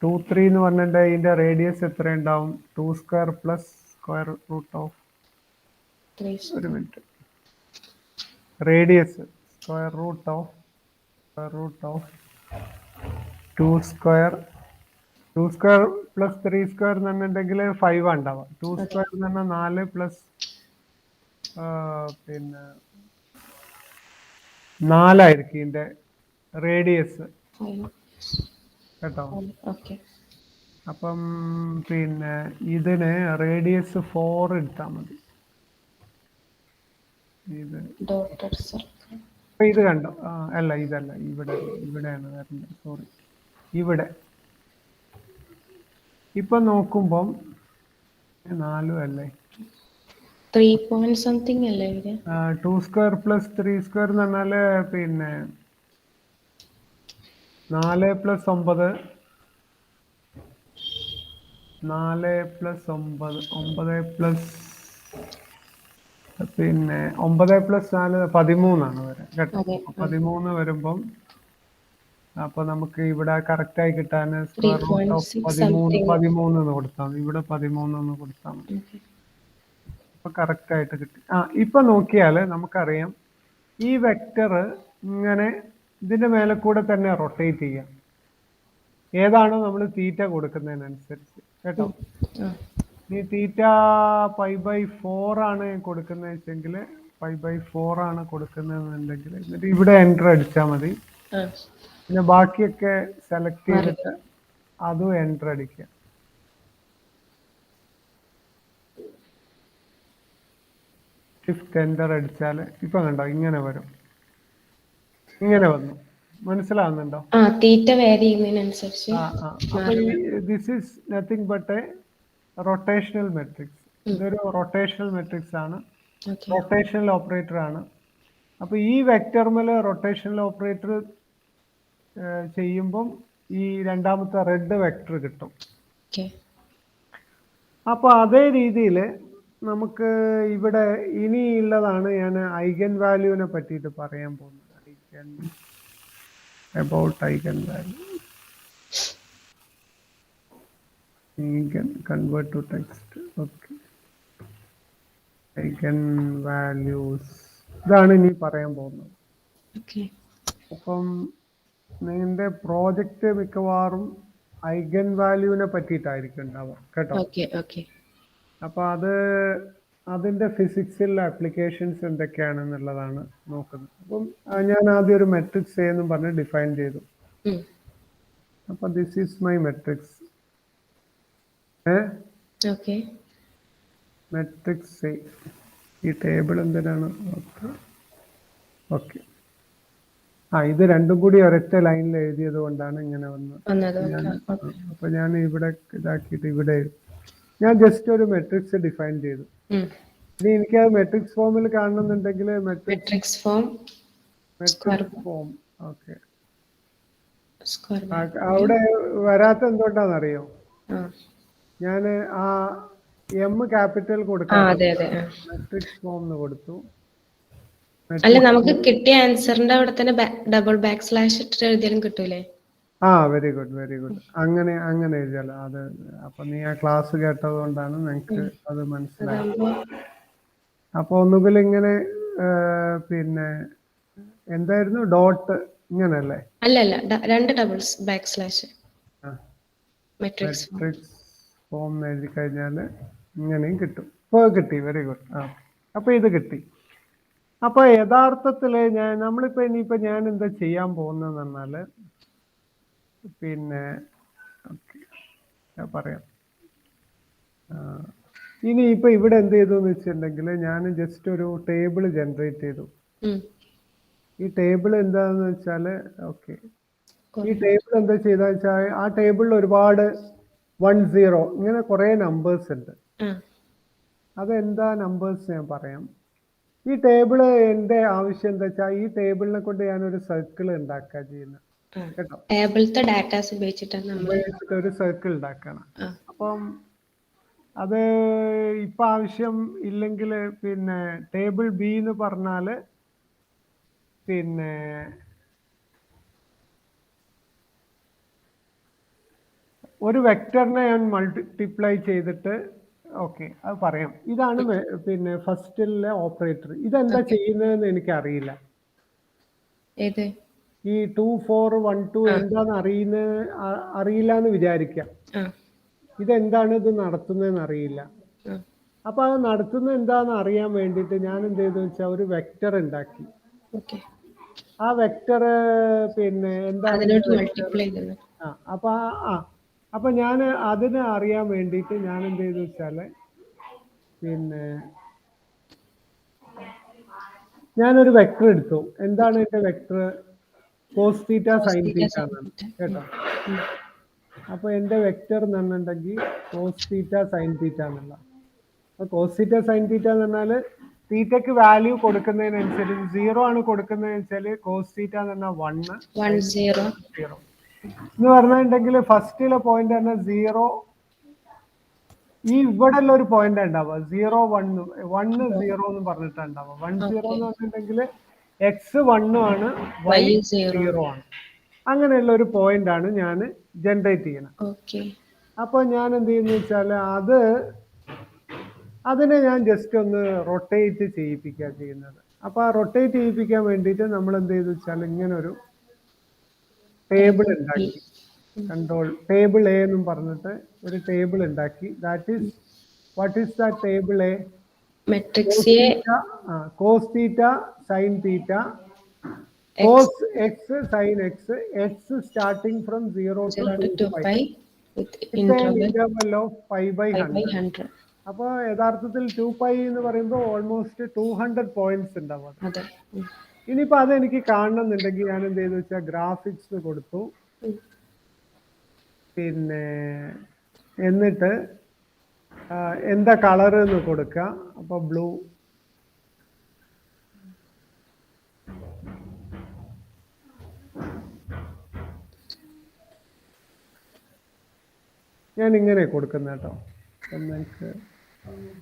2 3 എന്ന് പറഞ്ഞിട്ട് ഇതിന്റെ റേഡിയസ് എത്ര ഉണ്ടാവും? 2 square plus square root of, ഒരു minute, radius square root of 2 square plus 3 square എന്ന് പറഞ്ഞിട്ടുണ്ടെങ്കിൽ 5 ഉണ്ടാവുക. 2 സ്ക്വയർ എന്ന് പറഞ്ഞാൽ 4 പ്ലസ് പിന്നെ 4 ഇതിന്റെ റേഡിയസ് കേട്ടോ. അപ്പം പിന്നെ ഇതിന് റേഡിയസ് 4 എടുത്താൽ മതി. ഇത് കണ്ടോ? അല്ല ഇതല്ല, ഇവിടെയാണ് വരുന്നത്, സോറി. ഇവിടെ ഇപ്പൊ നോക്കുമ്പം 4 അല്ലേ, 3 പോയിന്റ് സംതിങ് അല്ലേ? 2 സ്ക്വയർ പ്ലസ് 3 സ്ക്വയർ എന്ന് പറഞ്ഞാല് പിന്നെ 4 പ്ലസ് 9, 4 പ്ലസ് 9, 9 പ്ലസ് പിന്നെ 9 പ്ലസ് 4 13 വരെ കേട്ടോ. 13 വരുമ്പം അപ്പൊ നമുക്ക് ഇവിടെ കറക്റ്റ് ആയി കിട്ടാൻ സ്ക്വയർ റൂട്ട് ഓഫ് 13 എന്ന് കൊടുത്താൽ മതി. ഇവിടെ 13 എന്ന് കൊടുത്താൽ മതി. അപ്പൊ കറക്റ്റ് ആയിട്ട് കിട്ടി. ഇപ്പൊ നോക്കിയാല് നമുക്കറിയാം ഈ വെക്ടർ ഇങ്ങനെ ഇതിന്റെ മേലെ കൂടെ തന്നെ റൊട്ടേറ്റ് ചെയ്യാം, ഏതാണോ നമ്മൾ തീറ്റ കൊടുക്കുന്നതിനനുസരിച്ച് കേട്ടോ. ഈ തീറ്റ π/4 ആണ് കൊടുക്കുന്നത് വെച്ചെങ്കിൽ π/4 ആണ് കൊടുക്കുന്നതെന്നുണ്ടെങ്കിൽ എന്നിട്ട് ഇവിടെ എൻ്റർ അടിച്ചാൽ മതി. പിന്നെ ബാക്കിയൊക്കെ സെലക്ട് ചെയ്തിട്ട് അതും എൻ്റർ അടിക്കുക. ഷിഫ്റ്റ് എൻ്റർ അടിച്ചാൽ ഇപ്പൊ കണ്ടോ ഇങ്ങനെ വരും, ഇങ്ങനെ വന്നു. മനസ്സിലാവുന്നുണ്ടോ? This is nothing but A rotational matrix. ഇതൊരു റൊട്ടേഷണൽ മെട്രിക്സ് ആണ്, റൊട്ടേഷണൽ ഓപ്പറേറ്റർ ആണ്. അപ്പൊ ഈ വെക്ടർമേൽ റൊട്ടേഷണൽ ഓപ്പറേറ്റർ ചെയ്യുമ്പം ഈ രണ്ടാമത്തെ റെഡ് വെക്ടർ കിട്ടും. അപ്പൊ അതേ രീതിയിൽ നമുക്ക് ഇവിടെ ഇനിയുള്ളതാണ് ഞാൻ ഐഗൻ വാല്യൂവിനെ പറ്റിയിട്ട് പറയാൻ പോകുന്നത്. Eigen value, convert to text. Okay, eigen values ഇതാണ് ഇനി പറയാൻ പോകുന്നത്. അപ്പം നിങ്ങളുടെ പ്രോജക്റ്റ് മിക്കവാറും ഐഗൻ വാല്യൂവിനെ പറ്റിയിട്ടായിരിക്കും ഉണ്ടാവുക കേട്ടോ. അപ്പൊ അതിന്റെ ഫിസിക്സിൽ ആപ്ലിക്കേഷൻസ് എന്തൊക്കെയാണെന്നുള്ളതാണ് നോക്കുന്നത്. അപ്പം ഞാൻ ആദ്യം ഒരു മെട്രിക്സ് എന്നും പറഞ്ഞ് ഡിഫൈൻ ചെയ്തു. അപ്പൊ this is my matrix. Matrix A ഈ ടേബിൾ എന്തിനാണ്? ഓക്കെ. ഇത് രണ്ടും കൂടി ഒരൊറ്റ ലൈനിൽ എഴുതിയത് കൊണ്ടാണ് ഇങ്ങനെ വന്നത്. അപ്പൊ ഞാൻ ഇവിടെ ഇതാക്കിയിട്ട് ഇവിടെ ഞാൻ ജസ്റ്റ് ഒരു മെട്രിക്സ് ഡിഫൈൻ ചെയ്തു. ഇനി എനിക്ക് അത് മെട്രിക്സ് ഫോമിൽ കാണണമെന്നുണ്ടെങ്കിൽ മെട്രിക്സ് ഫോം. ഓക്കെ. അവിടെ വരാത്ത എന്തുകൊണ്ടാണെന്നറിയോ? ഞാൻ ആ എം ക്യാപിറ്റൽ കൊടുക്കാം, മെട്രിക്സ് ഫോം എന്ന് കൊടുത്തു. അല്ല, നമുക്ക് കിട്ടിയ ആൻസറിന്റെ അവിടെ തന്നെ ഡബിൾ ബാക്ക് സ്ലാഷ് ഇട്ടിട്ട് എഴുതിയാലും കിട്ടൂലേ? Very good, very good. അങ്ങനെ എഴുതിയാലോ? അത് അപ്പൊ നീ ആ ക്ലാസ് കേട്ടത് കൊണ്ടാണ് നിനക്ക് അത് മനസ്സിലായത്. അപ്പൊ ഒന്നുകിൽ ഇങ്ങനെ പിന്നെ എന്തായിരുന്നു ഡോട്ട് ഇങ്ങനല്ലേ? അല്ലല്ല, 2 doubles back slash matrix form എഴുതി കഴിഞ്ഞാൽ ഇങ്ങനെയും കിട്ടും. ഇപ്പൊ കിട്ടി, വെരി ഗുഡ്. അപ്പൊ ഇത് കിട്ടി. അപ്പൊ യഥാർത്ഥത്തില് ഇനിയിപ്പോ ഞാൻ എന്താ ചെയ്യാൻ പോകുന്നതെന്ന് പറഞ്ഞാല് പിന്നെ ഞാൻ പറയാം. ഇനിയിപ്പോ ഇവിടെ എന്ത് ചെയ്തു എന്ന് വെച്ചിട്ടുണ്ടെങ്കിൽ ഞാൻ ജസ്റ്റ് ഒരു ടേബിൾ ജനറേറ്റ് ചെയ്തു. ഈ ടേബിൾ എന്താന്ന് വെച്ചാല് ഈ ടേബിൾ എന്താ ചെയ്താന്ന് വെച്ചാൽ ആ ടേബിളിൽ ഒരുപാട് 1 0 ഇങ്ങനെ കുറെ നമ്പേഴ്സ് ഉണ്ട്. അതെന്താ നമ്പേഴ്സ് ഞാൻ പറയാം. ഈ ടേബിള് എന്റെ ആവശ്യം എന്താ വെച്ചാൽ ഈ ടേബിളിനെ കൊണ്ട് ഞാനൊരു സർക്കിൾ ഉണ്ടാക്കുക ചെയ്യുന്നത് കേട്ടോ. ടേബിളത്തെ ഡാറ്റാസ് ഉപയോഗിച്ചിട്ട് ഒരു സർക്കിൾ ഉണ്ടാക്കണം. അപ്പം അത് ഇപ്പൊ ആവശ്യം ഇല്ലെങ്കിൽ പിന്നെ ടേബിൾ ബി എന്ന് പറഞ്ഞാല് പിന്നെ ഒരു വെക്ടറിനെ ഞാൻ മൾട്ടിപ്ലൈ ചെയ്തിട്ട് അത് പറയാം. ഇതാണ് പിന്നെ ഫസ്റ്റിലെ ഓപ്പറേറ്റർ. ഇതെന്താ ചെയ്യുന്നതെന്ന് എനിക്ക് അറിയില്ല. ഈ 2 4 1 2 എന്താന്ന് അറിയില്ല എന്ന് വിചാരിക്കാം. ഇതെന്താണ് ഇത് നടത്തുന്നതെന്ന് അറിയില്ല. അപ്പൊ അത് നടത്തുന്നത് എന്താന്ന് അറിയാൻ വേണ്ടിയിട്ട് ഞാൻ എന്ത് ചെയ്തു വെച്ചാൽ ഒരു വെക്ടർ ഉണ്ടാക്കി. ആ വെക്ടർ പിന്നെ എന്താണ് അപ്പൊ ഞാൻ അതിനെ അറിയാൻ വേണ്ടിയിട്ട് ഞാൻ എന്ത് ചെയ്തു വെച്ചാല് പിന്നെ ഞാനൊരു വെക്ടർ എടുത്തു. എന്താണ് എന്റെ vector? Cos theta sine theta എന്നാണ് കേട്ടോ. അപ്പൊ എന്റെ വെക്ടർ എന്ന് പറഞ്ഞിട്ടുണ്ടെങ്കിൽ കോസ് തീറ്റ സൈൻ തീറ്റ എന്നുള്ള. അപ്പൊ കോസ് തീറ്റ സൈൻ തീറ്റ എന്ന് പറഞ്ഞാല് തീറ്റക്ക് വാല്യൂ കൊടുക്കുന്നതിനനുസരിച്ച് 0 ആണ് കൊടുക്കുന്നതെന്ന് വെച്ചാല് കോസ് തീറ്റ എന്ന് പറഞ്ഞാൽ 1 0 എന്ന് പറഞ്ഞിട്ടുണ്ടെങ്കിൽ ഫസ്റ്റിലെ പോയിന്റ് പറഞ്ഞാൽ 0. ഈ ഇവിടെ ഉള്ള ഒരു പോയിന്റ് ഉണ്ടാവുക 0 1 1 0 എന്ന് പറഞ്ഞിട്ടുണ്ടാവുക. 1 0 എന്ന് പറഞ്ഞിട്ടുണ്ടെങ്കിൽ എക്സ് 1 ആണ്, വൈ 0 ആണ്. അങ്ങനെയുള്ള ഒരു പോയിന്റ് ആണ് ഞാൻ ജനറേറ്റ് ചെയ്യണം. അപ്പൊ ഞാൻ എന്ത് ചെയ്യുന്ന വെച്ചാൽ അതിനെ ഞാൻ ജസ്റ്റ് ഒന്ന് റൊട്ടേറ്റ് ചെയ്യിപ്പിക്കുക ചെയ്യുന്നത്. അപ്പൊ ആ റൊട്ടേറ്റ് ചെയ്യിപ്പിക്കാൻ വേണ്ടിയിട്ട് നമ്മൾ എന്ത് ചെയ്തു വെച്ചാൽ ഇങ്ങനെ ഒരു ടേബിൾ ഉണ്ടാക്കി. കൺട്രോൾ ടേബിൾ എ എന്നും പറഞ്ഞിട്ട് ഒരു ടേബിൾ ഉണ്ടാക്കി. What is the table A? Cos theta sine theta, cos X sine X, X starting from 0 to 2π interval of π/100. അപ്പൊ യഥാർത്ഥത്തിൽ 2π എന്ന് പറയുമ്പോൾ ഓൾമോസ്റ്റ് 200 പോയിന്റ്സ് ഉണ്ടാവും. ഇനിയിപ്പോ അതെനിക്ക് കാണണം എന്നുണ്ടെങ്കിൽ ഞാൻ എന്ത് ചെയ്തു വെച്ചാൽ ഗ്രാഫിക്സ് കൊടുത്തു. പിന്നെ എന്നിട്ട് എന്താ കളർ എന്ന് കൊടുക്കുക. അപ്പൊ ബ്ലൂ. ഞാൻ ഇങ്ങനെ കൊടുക്കുന്ന കേട്ടോ.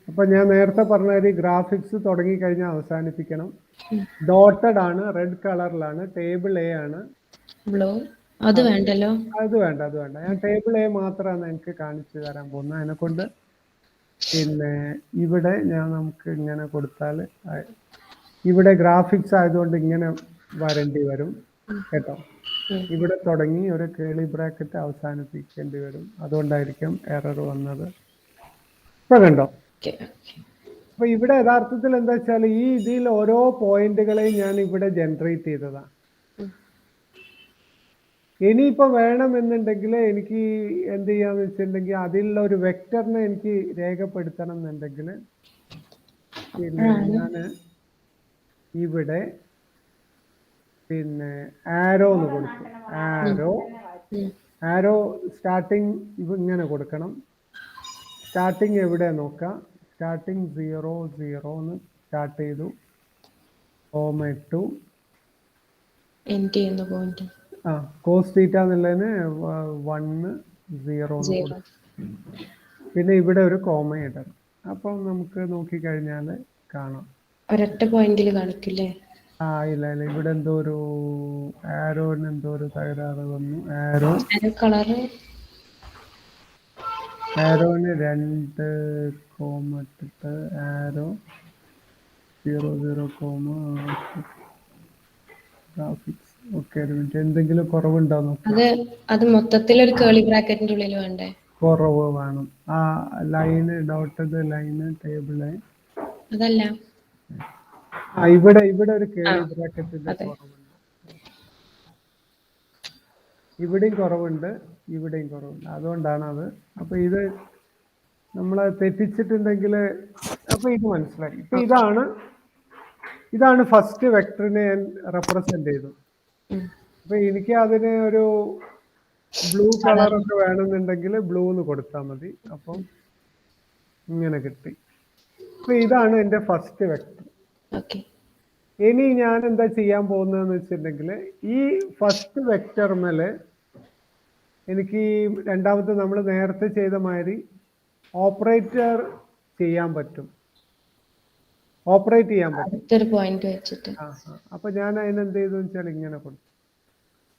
അപ്പൊ ഞാൻ നേരത്തെ പറഞ്ഞ ഗ്രാഫിക്സ് തുടങ്ങി കഴിഞ്ഞാൽ അവസാനിപ്പിക്കണം. ഡോട്ടഡ് ആണ്, റെഡ് കളറിലാണ്, ടേബിൾ എ ആണ്. അത് വേണ്ടല്ലോ. അത് വേണ്ട. ഞാൻ ടേബിൾ എ മാത്രമാണ് എനിക്ക് കാണിച്ചു തരാൻ പോകുന്നത്. അതിനെ കൊണ്ട് പിന്നെ ഇവിടെ നമുക്ക് ഇങ്ങനെ കൊടുത്താൽ ഇവിടെ ഗ്രാഫിക്സ് ആയതുകൊണ്ട് ഇങ്ങനെ വരേണ്ടി വരും കേട്ടോ. ഇവിടെ തുടങ്ങി ഒരു കേളി ബ്രാക്കറ്റ് അവസാനിപ്പിക്കേണ്ടി വരും. അതുകൊണ്ടായിരിക്കും എറർ വന്നത്. ഇപ്പൊ കണ്ടോ? അപ്പൊ ഇവിടെ യഥാർത്ഥത്തിൽ എന്താ വെച്ചാൽ ഈ ഇതിൽ ഓരോ പോയിന്റുകളെയും ഞാൻ ഇവിടെ ജനറേറ്റ് ചെയ്തതാണ്. ഇനിയിപ്പോ വേണമെന്നുണ്ടെങ്കിൽ എനിക്ക് എന്ത് ചെയ്യാന്ന് വെച്ചിട്ടുണ്ടെങ്കിൽ അതിലുള്ള ഒരു വെക്ടറിനെ എനിക്ക് രേഖപ്പെടുത്തണം എന്നുണ്ടെങ്കിൽ പിന്നെ ഞാൻ ഇവിടെ പിന്നെ ആരോ എന്ന് കൊടുക്കും. ആരോ സ്റ്റാർട്ടിങ് ഇങ്ങനെ കൊടുക്കണം. സ്റ്റാർട്ടിങ് എവിടെ നോക്കാം. സ്റ്റാർട്ടിങ് 0 0 എന്ന് സ്റ്റാർട്ട് ചെയ്തു. കോമ ഇട്ടു. കോസ് തീറ്റ എന്നുള്ളതിന് 1 0 എന്ന് കൊടുക്കും. പിന്നെ ഇവിടെ ഒരു കോമ ഇടണം. അപ്പം നമുക്ക് നോക്കിക്കഴിഞ്ഞാൽ കാണാം. ഒരൊറ്റ പോയിന്റിൽ കാണിക്കില്ലേ? ഇല്ല ഇവിടെ എന്തോ ഒരു ആരോന് എന്തോ ഒരു തകരാറ് വന്നു. ആരോന് 2 കോമ ഇട്ടിട്ട് ആരോ 0 0 കോമ ഗ്രാഫിക്സ്. ഓക്കെ, ഒരു മിനിറ്റ്. എന്തെങ്കിലും കുറവുണ്ടോ നോക്കാം. അത് മൊത്തത്തിൽ ഒരു കേളി ബ്രാക്കറ്റിന്റെ ഉള്ളിൽ വേണ്ടേ? കുറവ് വേണം. ആ ലൈന് ഡോട്ടഡ് ലൈന് ടേബിള് അതല്ല ഇവിടെ ഒരു കേളി ബ്രാക്കറ്റിന്റെ കുറവുണ്ട്. ഇവിടെയും കുറവുണ്ട്, ഇവിടെയും കുറവുണ്ട്. അതുകൊണ്ടാണ് അത്. അപ്പൊ ഇത് നമ്മളെ തെറ്റിച്ചിട്ടുണ്ടെങ്കിൽ അപ്പൊ ഇത് മനസ്സിലായി. ഇപ്പൊ ഇതാണ് ഫസ്റ്റ് വെക്ടറിനെ ഞാൻ റെപ്രസെന്റ് ചെയ്തു. അപ്പൊ എനിക്ക് അതിന് ഒരു ബ്ലൂ കളറൊക്കെ വേണമെന്നുണ്ടെങ്കിൽ ബ്ലൂ എന്ന് കൊടുത്താൽ മതി. അപ്പം ഇങ്ങനെ കിട്ടി. അപ്പൊ ഇതാണ് എന്റെ ഫസ്റ്റ് വെക്ടർ. ഇനി ഞാൻ എന്താ ചെയ്യാൻ പോകുന്നതെന്ന് വെച്ചിട്ടുണ്ടെങ്കിൽ ഈ ഫസ്റ്റ് വെക്ടർമേല് എനിക്ക് രണ്ടാമത്തെ നമ്മൾ നേരത്തെ ചെയ്ത മാതിരി ഓപ്പറേറ്റ് ചെയ്യാൻ പറ്റും. അപ്പൊ ഞാൻ അതിനെന്ത് ചെയ്തു വെച്ചാൽ ഇങ്ങനെ കൊടുത്തു.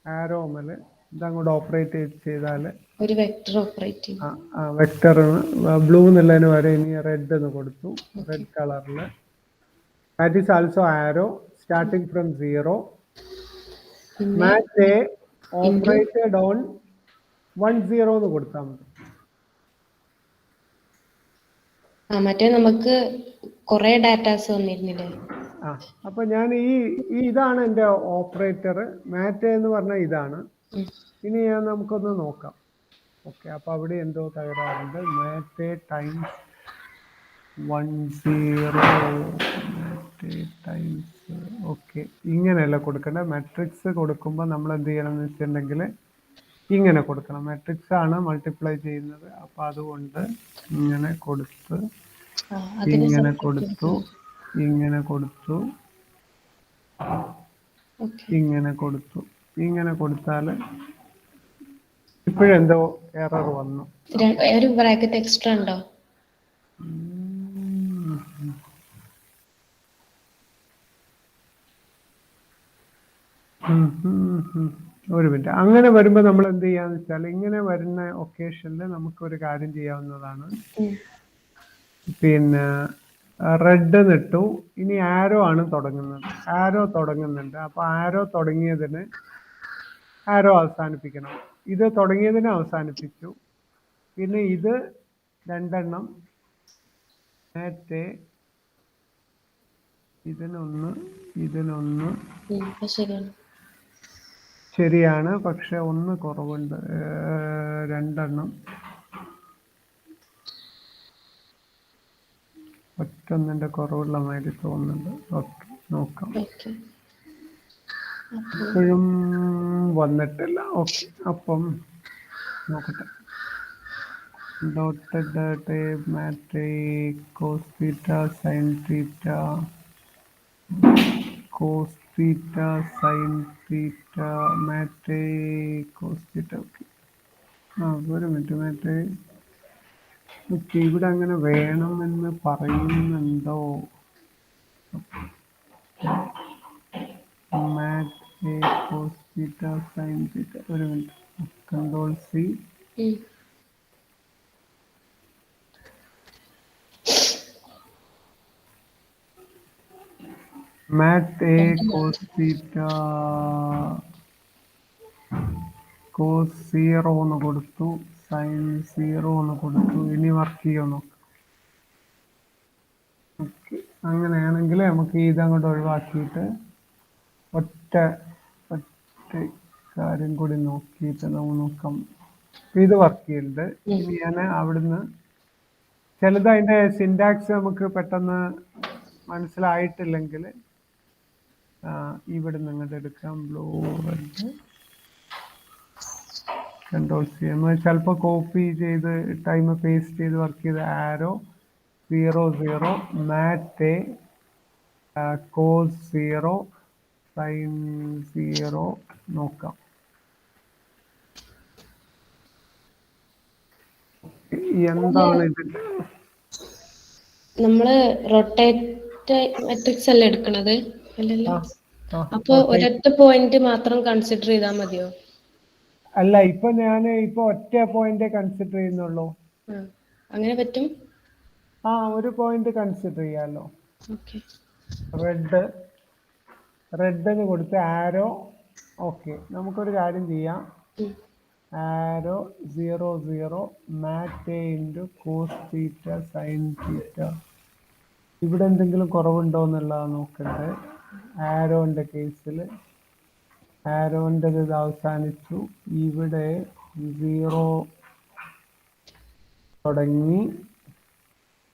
ആരോ മേലെ ഇതങ്ങോട്ട് ഓപ്പറേറ്റ് ചെയ്താൽ ഒരു വെക്ടർ ഓപ്പറേറ്റ് ചെയ്യും. വെക്ടർ ബ്ലൂ എന്നുള്ളതിന് വരെ ഇനി റെഡ് എന്ന് കൊടുത്തു. റെഡ് കളറിൽ that is also arrow starting from 0. Mat operated on 1 0 എന്ന് കൊടുത്താൽ മതി. മറ്റേ നമുക്ക് കുറെ ഡാറ്റാസ് വന്നിരുന്നില്ലേ? അപ്പൊ ഞാൻ ഇതാണ് എന്റെ ഓപ്പറേറ്റർ. മാറ്റ് എന്ന് പറഞ്ഞാൽ ഇതാണ്. ഇനി നമുക്കൊന്ന് നോക്കാം. ഓക്കെ, അപ്പൊ അവിടെ എന്തോ തകരാറുണ്ട്. മാറ്റ് ടൈംസ് 1 0 മാറ്റ് ടൈംസ്. ഓക്കെ, ഇങ്ങനെയല്ല കൊടുക്കേണ്ടത്. മെട്രിക്സ് കൊടുക്കുമ്പോൾ നമ്മൾ എന്ത് ചെയ്യണം എന്ന് വെച്ചിട്ടുണ്ടെങ്കിൽ ഇങ്ങനെ കൊടുക്കണം. മെട്രിക്സ് ആണ് മൾട്ടിപ്ലൈ ചെയ്യുന്നത്. അപ്പൊ അതുകൊണ്ട് ഇങ്ങനെ കൊടുത്ത് ഇങ്ങനെ കൊടുത്തു, ഇങ്ങനെ കൊടുത്തു, ഇങ്ങനെ കൊടുത്തു. ഇങ്ങനെ കൊടുത്താൽ ഇപ്പോഴെന്തോ എറർ വന്നു. ഒരു ബ്രാക്കറ്റ് എക്സ്ട്രാ ഉണ്ടോ? ഒരു മിനിറ്റ്. അങ്ങനെ വരുമ്പോൾ നമ്മൾ എന്ത് ചെയ്യാന്ന് വെച്ചാൽ ഇങ്ങനെ വരുന്ന ഒക്കേഷനിൽ നമുക്ക് ഒരു കാര്യം ചെയ്യാവുന്നതാണ്. പിന്നെ റെഡ് നിട്ടു. ഇനി ആരോ ആണ് തുടങ്ങുന്നത്. ആരോ തുടങ്ങുന്നുണ്ട്. അപ്പൊ ആരോ തുടങ്ങിയതിന് ആരോ അവസാനിപ്പിക്കണം. ഇത് തുടങ്ങിയതിന് അവസാനിപ്പിച്ചു. പിന്നെ ഇത് 2 നേരത്തെ ഇതിനൊന്ന് ശരിയാണ്. പക്ഷെ ഒന്ന് കുറവുണ്ട്. 2 ഒറ്റൊന്നിന്റെ കുറവുള്ള മാതിരി തോന്നുന്നുണ്ട്. ഓക്കെ, നോക്കാം. ഇപ്പോഴും വന്നിട്ടില്ല. ഓക്കെ, അപ്പം നോക്കട്ടെ. Dotted matrix cos theta sine theta cos theta sine theta matrix cos theta. Okay, ഒരു മിനിറ്റ്. മാട്രിക്സ് ഓക്കെ, ഇവിടെ അങ്ങനെ വേണമെന്ന് പറയുന്നുണ്ടോ? Mat cos theta sine theta. ഒരു minute. Control C. Mat cos theta cos 0 എന്ന് കൊടുത്തു, സൈൻ 0 എന്ന് കൊടുത്തു. ഇനി വർക്ക് ചെയ്യുമോ? ഓക്കെ, അങ്ങനെയാണെങ്കിൽ നമുക്ക് ഇതങ്ങോട്ട് ഒഴിവാക്കിയിട്ട് ഒറ്റ കാര്യം കൂടി നോക്കിയിട്ട് നമ്മൾ നോക്കാം. ഇത് വർക്ക് ചെയ്യുന്നുണ്ട്. ഇനി ഞാൻ അവിടുന്ന് ചിലത് അതിന്റെ സിൻടാക്സ് നമുക്ക് പെട്ടെന്ന് മനസ്സിലായിട്ടില്ലെങ്കിൽ ഇവിടെ നിങ്ങോട്ട് എടുക്കാം. Blue red control C. ചിലപ്പോൾ കോപ്പി ചെയ്ത് ടൈം പേസ്റ്റ് ചെയ്ത് വർക്ക് ചെയ്ത് ആരോ 0 0 മാറ്റ് കോസ് 0 സൈൻ 0 നോക്കാം. എന്താണ് ഇത്? നമ്മള് റൊട്ടേറ്റ് മെട്രിക്സ് അല്ലേ എടുക്കണത്? അല്ലല്ലോ. അപ്പൊ ഒരൊറ്റ പോയിന്റ് മാത്രം കൺസിഡർ ചെയ്താൽ മതിയോ? അല്ല, ഇപ്പൊ ഞാൻ ഒറ്റ പോയിന്റ് കൺസിഡർ ചെയ്യുന്നുള്ളൂ. അങ്ങനെ പറ്റും. ഒരു പോയിന്റ് കൺസിഡർ ചെയ്യാലോ. റെഡ് കൊടുത്ത് ആരോ. ഓക്കെ, നമുക്കൊരു കാര്യം ചെയ്യാം. Arrow 0 0 mat into cos theta sine theta. ഇവിടെ എന്തെങ്കിലും കുറവുണ്ടോ എന്നുള്ളതാണ് നോക്കേണ്ടത്. ആരോന്റെ കേസിൽ ആരോന്റെ ഇത് അവസാനിച്ചു. ഇവിടെ 0 തുടങ്ങി,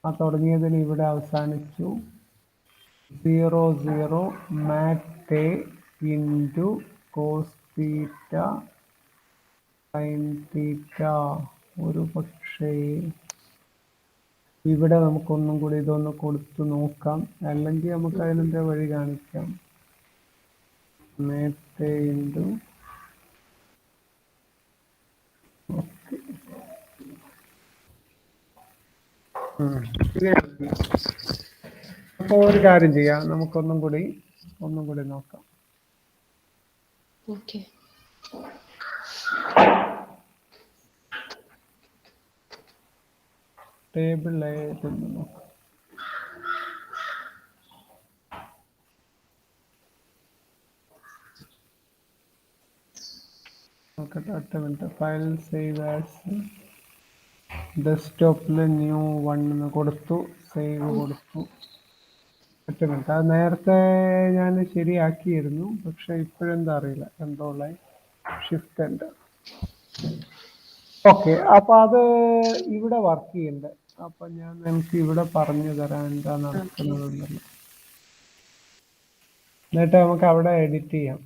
തുടങ്ങിയതിന് ഇവിടെ അവസാനിച്ചു. 0 0 mat into cos theta sine theta. ഒരു പക്ഷേ ഇവിടെ നമുക്കൊന്നും കൂടി ഇതൊന്ന് കൊടുത്തു നോക്കാം, അല്ലെങ്കിൽ നമുക്ക് അതിനെന്താ വഴി കാണിക്കാം. മാറ്റ് ഇൻറ്റു അപ്പോൾ ഒരു കാര്യം ചെയ്യാം, നമുക്കൊന്നും കൂടി നോക്കാം. ടേബിൾ നോക്കാം. നോക്കട്ടെ, 8 മിനിറ്റ്. ഫയൽ സേവ് ആസ് ഡെസ്ക്ടോപ്പിൽ ന്യൂ 1 കൊടുത്തു, സേവ് കൊടുത്തു. 8 മിനിറ്റ്. അത് നേരത്തെ ഞാൻ ശരിയാക്കിയിരുന്നു, പക്ഷെ ഇപ്പോഴെന്താ അറിയില്ല. Control+Shift Enter. ഓക്കെ, അപ്പൊ അത് ഇവിടെ വർക്ക് ചെയ്യുന്നുണ്ട്. അപ്പൊ ഞാൻ നിങ്ങൾക്ക് ഇവിടെ പറഞ്ഞു തരാം എന്താ നടക്കുന്നതെന്നല്ല. എന്നിട്ട് നമുക്ക് അവിടെ എഡിറ്റ് ചെയ്യാം.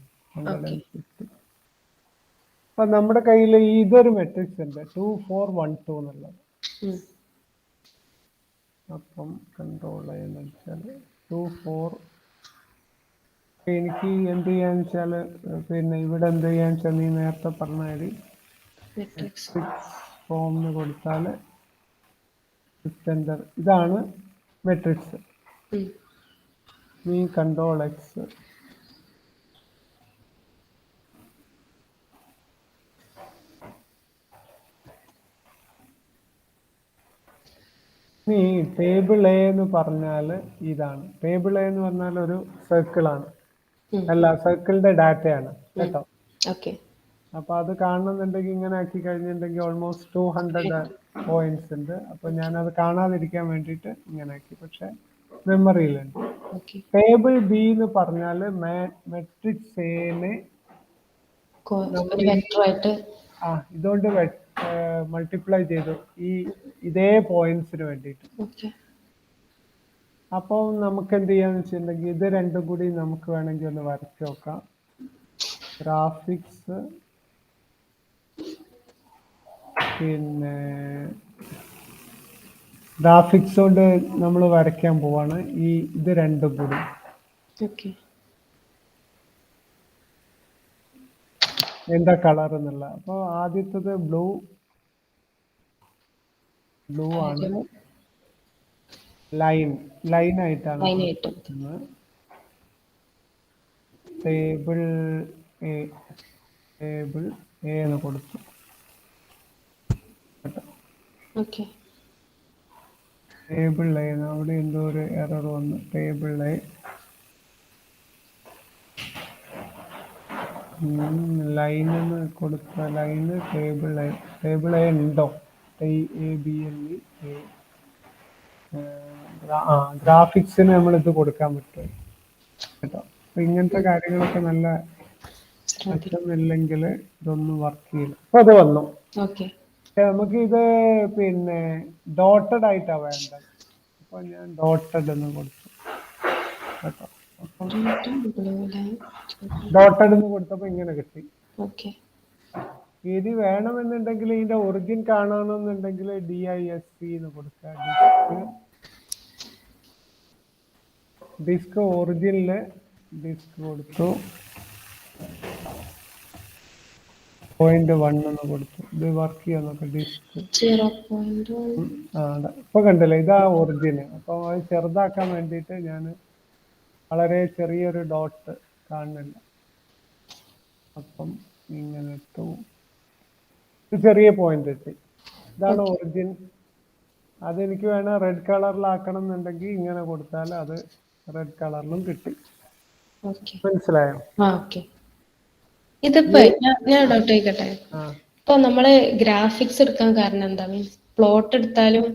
അപ്പൊ നമ്മുടെ കയ്യിൽ ഇതൊരു മെട്രിക്സ് ഉണ്ട്, 2 4 1 2 എന്നുള്ളത്. അപ്പം കൺട്രോൾ എന്ന് വെച്ചാൽ 2 4. എനിക്ക് എന്ത് ചെയ്യാന്ന് വെച്ചാല് ഇവിടെ എന്ത് ചെയ്യാന്ന് വെച്ചാൽ നീ നേരത്തെ പറഞ്ഞ ഫോമിന് കൊടുത്താല് സെന്റർ ഇതാണ് മെട്രിക്സ്. നീ Control+X. നീ ടേബിൾ എ എന്ന് പറഞ്ഞാൽ ഇതാണ്. ടേബിൾ എ എന്ന് പറഞ്ഞാൽ ഒരു സർക്കിളാണ്, അല്ല സർക്കിളിന്റെ ഡാറ്റയാണ് കേട്ടോ. അപ്പൊ അത് കാണുന്നുണ്ടെങ്കിൽ ഇങ്ങനെ ആക്കി കഴിഞ്ഞിട്ടുണ്ടെങ്കിൽ ഓൾമോസ്റ്റ് 200 പോയിന്റ്സ് ഉണ്ട്. അപ്പൊ ഞാൻ അത് കാണാതിരിക്കാൻ വേണ്ടിയിട്ട് ഇങ്ങനെ ആക്കി, പക്ഷെ മെമ്മറിയിലുണ്ട്. ടേബിൾ ബി എന്ന് പറഞ്ഞാല് മെട്രിക്സ് എനെ ഇതുകൊണ്ട് മൾട്ടിപ്ലൈ ചെയ്തു ഇതേ പോയിന്റ്സിന് വേണ്ടിയിട്ട്. അപ്പോൾ നമുക്ക് എന്ത് ചെയ്യാന്ന് വെച്ചിട്ടുണ്ടെങ്കിൽ ഇത് രണ്ടും കൂടി നമുക്ക് വേണമെങ്കിൽ ഒന്ന് വരച്ച് നോക്കാം. ഗ്രാഫിക്സ്, പിന്നെ ഗ്രാഫിക്സ് കൊണ്ട് നമ്മൾ വരയ്ക്കാൻ പോവാണ് ഇത് രണ്ടും കൂടി. എന്താ കളർ എന്നുള്ള. അപ്പൊ ആദ്യത്തത് ബ്ലൂ ആണ്, ലൈൻ ആയിട്ടാണ്. ടേബിൾ എ എന്ന് കൊടുത്തു. ടേബിൾ എ അവിടെ എന്തോ ഒരു എറർ വന്നു. ടേബിൾ എ ലൈനെന്ന് കൊടുത്ത ലൈന് ടേബിൾ എ ഉണ്ടോ? TABLE ഗ്രാഫിക്സിന് നമ്മൾ ഇത് കൊടുക്കാൻ പറ്റും കേട്ടോ. അപ്പൊ ഇങ്ങനത്തെ കാര്യങ്ങളൊക്കെ നല്ല പറ്റുന്നില്ലെങ്കിൽ ഇതൊന്നും വർക്ക് ചെയ്യില്ല. അപ്പൊ അത് വന്നു. നമുക്ക് ഇത് പിന്നെ ഡോട്ടഡ് ആയിട്ടാ വേണ്ടത്. അപ്പൊ ഞാൻ ഡോട്ടഡ് എന്ന് കൊടുത്തു. കേട്ടോ. Blue line. ഡോട്ടഡ് എന്ന് കൊടുത്തപ്പോ ഇങ്ങനെ കിട്ടി. ഓക്കെ. ഇത് വേണമെന്നുണ്ടെങ്കിൽ ഇതിന്റെ ഒറിജിൻ കാണണമെന്നുണ്ടെങ്കിൽ DISC എന്ന് കൊടുക്കുക. ഡിസ്ക് ഒറിജിനില് ഡിസ്ക് കൊടുത്തു 0.1 എന്ന് കൊടുത്തു. ഇത് വർക്ക് ചെയ്യാൻ നോക്കാം. ഡിസ്ക് 0.1. ഇപ്പൊ കണ്ടില്ലേ, ഇതാ ഒറിജിന്. അപ്പൊ അത് ചെറുതാക്കാൻ വേണ്ടിയിട്ട് ഞാൻ വളരെ ചെറിയൊരു ഡോട്ട് കാണുന്നില്ല, അപ്പം ഇങ്ങനെ ഇട്ടു. ചെറിയ പോയിന്റ് ഇട്ട്. ഇതാണ് ഒറിജിൻ. അതെനിക്ക് വേണം റെഡ് കളറിലാക്കണം എന്നുണ്ടെങ്കിൽ ഇങ്ങനെ കൊടുത്താൽ അത് റെഡ് കളറിലും കിട്ടി. മനസ്സിലായോ? ഇതിപ്പോ ഞാൻ ഡൗട്ട് ചോദിക്കട്ടെ. ഇപ്പൊ നമ്മള് ഗ്രാഫിക്സ് എടുക്കാൻ കാരണം എന്താ? മീൻസ് പ്ലോട്ട് എടുത്താലും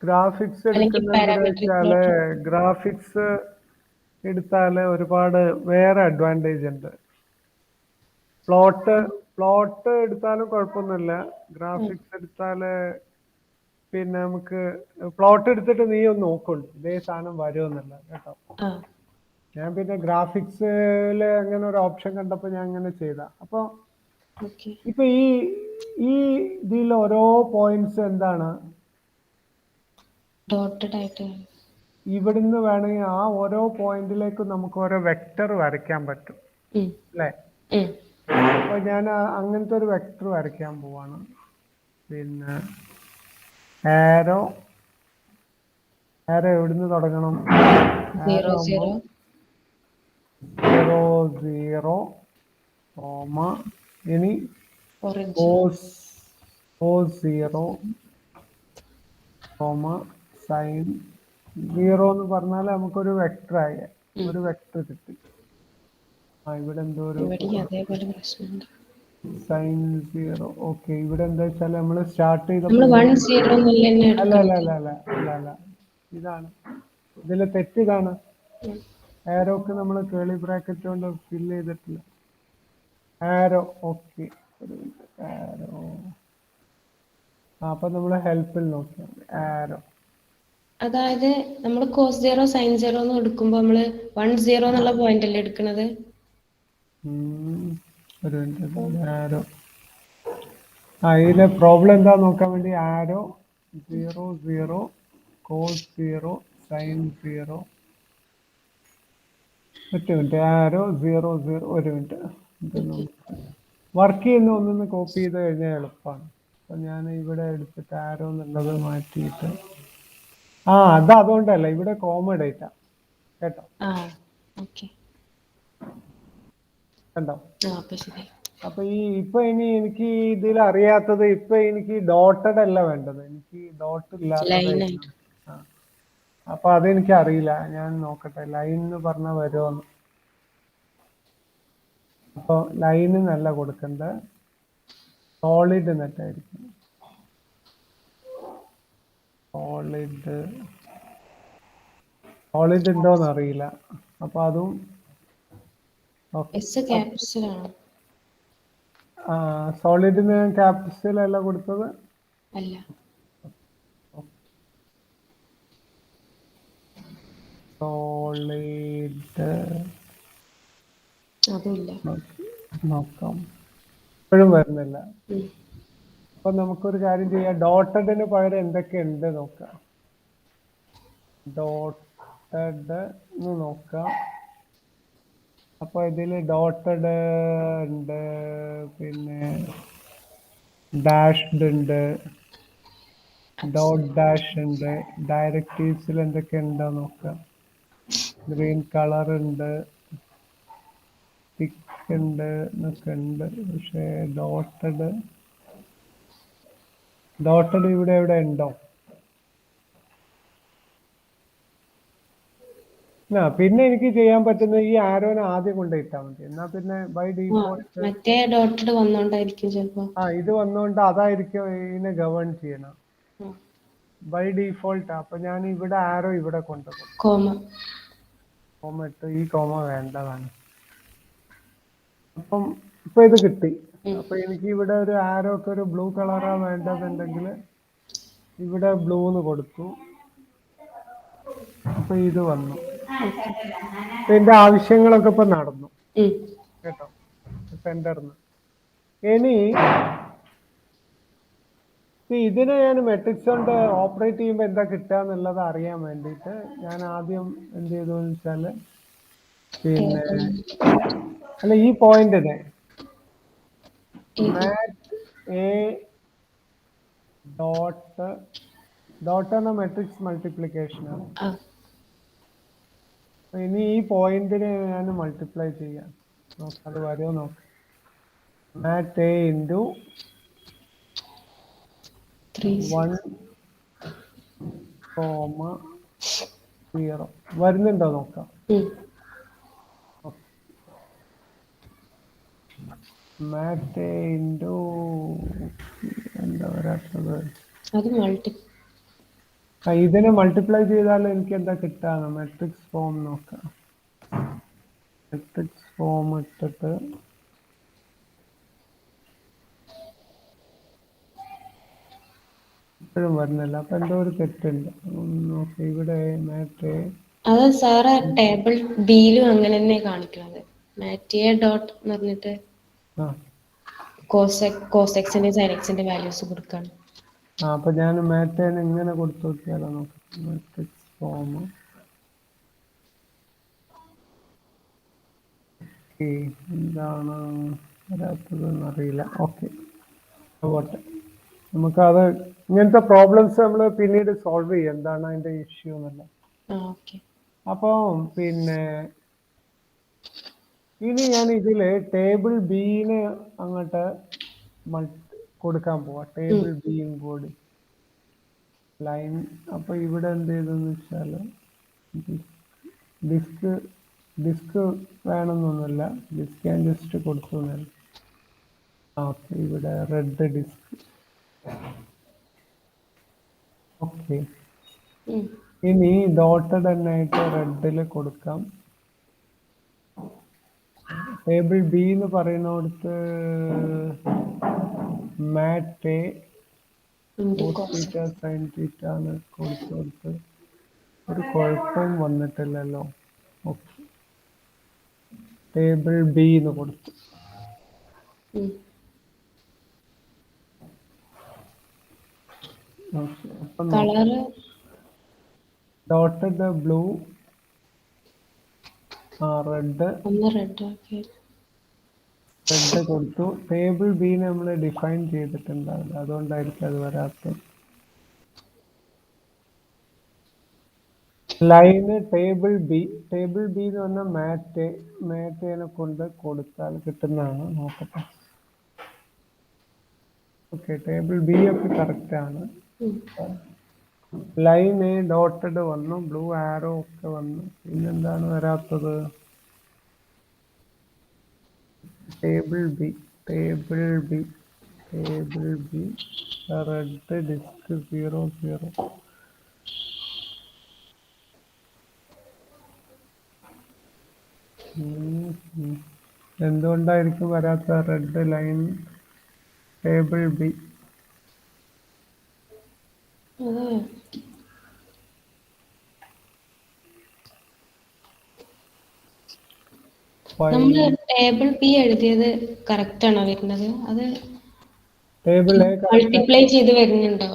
ഗ്രാഫിക്സ് എടുക്കുന്നെച്ചാല് ഗ്രാഫിക്സ് എടുത്താല് ഒരുപാട് വേറെ അഡ്വാൻറ്റേജ് ഉണ്ട്. പ്ലോട്ട് എടുത്താലും കുഴപ്പമൊന്നുമില്ല. ഗ്രാഫിക്സ് എടുത്താല് പിന്നെ നമുക്ക് പ്ലോട്ട് എടുത്തിട്ട് നീ ഒന്ന് നോക്കുള്ളൂ ഇതേ സാധനം വരുമെന്നല്ല കേട്ടോ. ഞാൻ പിന്നെ ഗ്രാഫിക്സില് അങ്ങനെ ഒരു ഓപ്ഷൻ കണ്ടപ്പോ ഞാൻ അങ്ങനെ ചെയ്ത. അപ്പൊ ഇപ്പൊ ഈ ഇതിൽ ഓരോ പോയിന്റ്സ് എന്താണ് ഡോട്ടഡ് ആയിട്ട് ഇവിടുന്ന് വേണമെങ്കിൽ ആ ഓരോ പോയിന്റിലേക്കും നമുക്ക് ഓരോ വെക്ടർ വരയ്ക്കാൻ പറ്റും അല്ലേ? അപ്പൊ ഞാൻ അങ്ങനത്തെ ഒരു വെക്ടർ വരയ്ക്കാൻ പോവാണ്. പിന്നെ ആരോ എവിടുന്ന് തുടങ്ങണം? 0 0 ഇനി cos 0 sin 0 എന്ന് പറഞ്ഞാൽ നമുക്കൊരു വെക്ടർ ആയ ഒരു വെക്ടർ കിട്ടി. ഇവിടെ എന്തോ ഒരു sin 0. ഓക്കെ, ഇവിടെ എന്താ വെച്ചാൽ നമ്മൾ സ്റ്റാർട്ട് ചെയ്തപ്പോൾ അല്ല ഇതാണ് ഇതിലെ തെറ്റ്. ഇതാണ് ആരോക്ക് നമ്മൾ കേളി ബ്രാക്കറ്റ് കൊണ്ട് ഫില്ല് ചെയ്തിട്ടില്ല. ആരോ ഓക്കെ, ആരോ. അപ്പൊ നമ്മള് ഹെൽപ്പിൽ നോക്കിയാൽ ആരോ. അതായത് നമ്മൾ cos 0 sin 0 എന്ന് എടുക്കുമ്പോ നമ്മള് 10 എന്നുള്ള പോയിന്റ് അല്ലേ എടുക്കുന്നത്? ഒരു മിനിറ്റ്. ആരോ ഇതിലെ പ്രോബ്ലം എന്താ നോക്കാൻ വേണ്ടി ആരോ 0 cos 0 sin 0. ഒറ്റ മിനിറ്റ്. ആരോ 0 ഒരു മിനിറ്റ്. വർക്ക് ചെയ്യുന്ന ഒന്നൊന്ന് കോപ്പി ചെയ്ത് കഴിഞ്ഞാൽ എളുപ്പമാണ്. അപ്പൊ ഞാൻ ഇവിടെ എടുത്തിട്ട് ആരോ എന്നുള്ളത് മാറ്റിയിട്ട് അതുകൊണ്ടല്ല ഇവിടെ കോമ ഡേറ്റ കേട്ടോ. കണ്ടോ? അപ്പൊ ഇപ്പൊ ഇനി എനിക്ക് ഇതിൽ അറിയാത്തത്, ഇപ്പൊ എനിക്ക് ഡോട്ടഡ് അല്ല വേണ്ടത്, എനിക്ക് ഡോട്ട് ഇല്ലാത്തത്. അപ്പൊ അതെനിക്ക് അറിയില്ല. ഞാൻ നോക്കട്ടെ ലൈൻ എന്ന് പറഞ്ഞ വരുമോന്ന്. അപ്പൊ ലൈന് നല്ല കൊടുക്കണ്ട, സോളിഡ് നെറ്റായിരിക്കും. സോളിഡ് ഉണ്ടോന്ന് അറിയില്ല. അപ്പൊ അതും സോളിഡിന് ഞാൻ ക്യാപിറ്റൽ അല്ല കൊടുത്തത്. സോളിഡ് നോക്കാം, ഇപ്പോഴും വരുന്നില്ല. അപ്പൊ നമുക്കൊരു കാര്യം ചെയ്യാം, ഡോട്ടഡിന് പകരം എന്തൊക്കെ ഉണ്ട് നോക്കാം. ഡോട്ടഡ് നോക്കാം. അപ്പൊ ഇതില് ഡോട്ടഡ് ഉണ്ട്, പിന്നെ ഡാഷ്ഡ് ഉണ്ട്, ഡോട്ട് ഡാഷ് ഉണ്ട്. ഡയറക്റ്റീവ്സിൽ എന്തൊക്കെ ഉണ്ടോ നോക്കാം. ഗ്രീൻ കളർ ഉണ്ട്, തിക്ക് ഉണ്ട് എന്നൊക്കെ ഉണ്ട്. പക്ഷെ ഡോട്ടഡ് ഇവിടെ എവിടെ ഉണ്ടോ? പിന്നെ എനിക്ക് ചെയ്യാൻ പറ്റുന്ന ഈ ആരോനെ ആദ്യം കൊണ്ടിട്ടാൽ മതി. എന്നാ പിന്നെ ബൈ ഡീഫോൾട്ട് ഇത് വന്നോണ്ട് അതായിരിക്കും ഇതിനെ ഗവേൺ ചെയ്യണം ബൈ ഡീഫോൾട്ട്. അപ്പൊ ഞാൻ ഇവിടെ ആരോ ഇവിടെ കൊണ്ടുപോകും, കോമ ഇട്ട്. ഈ കോമ വേണ്ടതാണ്. അപ്പം ഇപ്പൊ ഇത് കിട്ടി. അപ്പൊ എനിക്ക് ഇവിടെ ഒരു ആരോക്ക് ഒരു ബ്ലൂ കളറാ വേണ്ടതുണ്ടെങ്കിൽ ഇവിടെ ബ്ലൂ എന്ന് കൊടുത്തു. അപ്പൊ ഇത് വന്നു. എന്റെ ആവശ്യങ്ങളൊക്കെ ഇപ്പൊ നടന്നു കേട്ടോ സെന്ററിന്ന്. ഇനി ഇതിനെ ഞാൻ മെട്രിക്സ് കൊണ്ട് ഓപ്പറേറ്റ് ചെയ്യുമ്പോൾ എന്താ കിട്ടുക എന്നുള്ളത് അറിയാൻ വേണ്ടിയിട്ട് ഞാൻ ആദ്യം എന്ത് ചെയ്തു വെച്ചാല് പിന്നെ അല്ല ഈ പോയിന്റിനെ മാറ്റ് എ ഡോട്ട് എന്ന മെട്രിക്സ് മൾട്ടിപ്ലിക്കേഷൻ ആണ്. ഇനി ഈ പോയിന്റിനെ ഞാൻ മൾട്ടിപ്ലൈ ചെയ്യാം. നോക്കാം അത് വരുമോ നോക്കാം. മാറ്റ് എ ഇൻറ്റു 1,0 വരുന്നുണ്ടോ നോക്കാം. മാറ്റ് എ ഇൻറ്റു എന്താ വരാത്തത്? ഇതിനെ മൾട്ടിപ്ലൈ ചെയ്താൽ എനിക്ക് എന്താ കിട്ടാണ്? മെട്രിക്സ് ഫോം നോക്കാം. മെട്രിക്സ് ഫോം ഇട്ടിട്ട് ഇപ്പോഴും വരുന്നില്ല. അപ്പൊ എന്തോ ഒരു തെറ്റുണ്ട്. നോക്കി ഇവിടെ മാറ്റ് അത് സാറ് ടേബിൾ ബിയിലും അങ്ങനെ തന്നെ കാണിക്കുന്നത്. മാറ്റ് ഡോട്ട് എന്ന് പറഞ്ഞിട്ട് കോസെക്സിന്റെ സൈനക്സിന്റെ വാല്യൂസ് കൊടുക്കാണ്. അപ്പൊ ഞാൻ മാറ്റേനെ ഇങ്ങനെ കൊടുത്തു നോക്കിയാലോ നോക്കാം. മെട്രിക്സ് ഫോം എന്താണ് വരാത്തതെന്ന് അറിയില്ല. ഓക്കെ പോട്ടെ. നമുക്കത് ഇങ്ങനത്തെ പ്രോബ്ലംസ് നമ്മൾ പിന്നീട് സോൾവ് ചെയ്യും. എന്താണ് അതിന്റെ ഇഷ്യൂ എന്നല്ല. അപ്പൊ പിന്നെ ഇനി ഞാൻ ഇതില് ടേബിൾ ബിനെ അങ്ങോട്ട് കൊടുക്കാൻ പോവാ. ടേബിൾ ബിയും കൂടി ലൈൻ. അപ്പൊ ഇവിടെ എന്ത് ചെയ്തെന്ന് വെച്ചാല് ഡിസ്ക് വേണമെന്നൊന്നുമില്ല. ഡിസ്ക് ഞാൻ ജസ്റ്റ് കൊടുത്തു. ഓക്കെ ഇവിടെ റെഡ് ഡിസ്ക്. ഓക്കെ ഇനി ഡോട്ടഡ് ആയിട്ട് റെഡില് കൊടുക്കാം. ടേബിൾ ബി എന്ന് പറയുന്നിടത്ത് മാറ്റ് സൈൻ തീറ്റ ആണ് കൊടുത്ത് ഒരു കുഴപ്പവും വന്നിട്ടില്ലല്ലോ. ഓക്കെ ടേബിൾ ബി എന്ന് കൊടുത്തു. ഡോട്ടഡ് ബ്ലൂ റെഡ് കൊടുത്തു. ടേബിൾ ബി നമ്മൾ ഡിഫൈൻ ചെയ്തിട്ടുണ്ടാവില്ല, അതുകൊണ്ടായിരിക്കും അത് വരാത്തത്. ലൈന് ടേബിൾ ബി എന്ന് പറഞ്ഞാൽ മാറ്റേനെ കൊണ്ട് കൊടുത്താൽ കിട്ടുന്നതാണ്. നോക്കട്ടെ. ഓക്കെ ടേബിൾ ബി ഒക്കെ കറക്റ്റ് ആണ്. ലൈന് ഡോട്ടഡ് വന്നു, ബ്ലൂ ആരോ ഒക്കെ വന്നു. പിന്നെന്താണ് വരാത്തത്? ടേബിൾ ബി റെഡ് ഡിസ്ക് 0 എന്തുകൊണ്ടായിരിക്കും വരാത്ത? Red line table B table B എഴുതിയത് കറക്റ്റ് ആണോ വരുന്നത്? അത് ടേബിൾ എ മൾട്ടിപ്ലൈ ചെയ്ത് വരുന്നുണ്ടോ?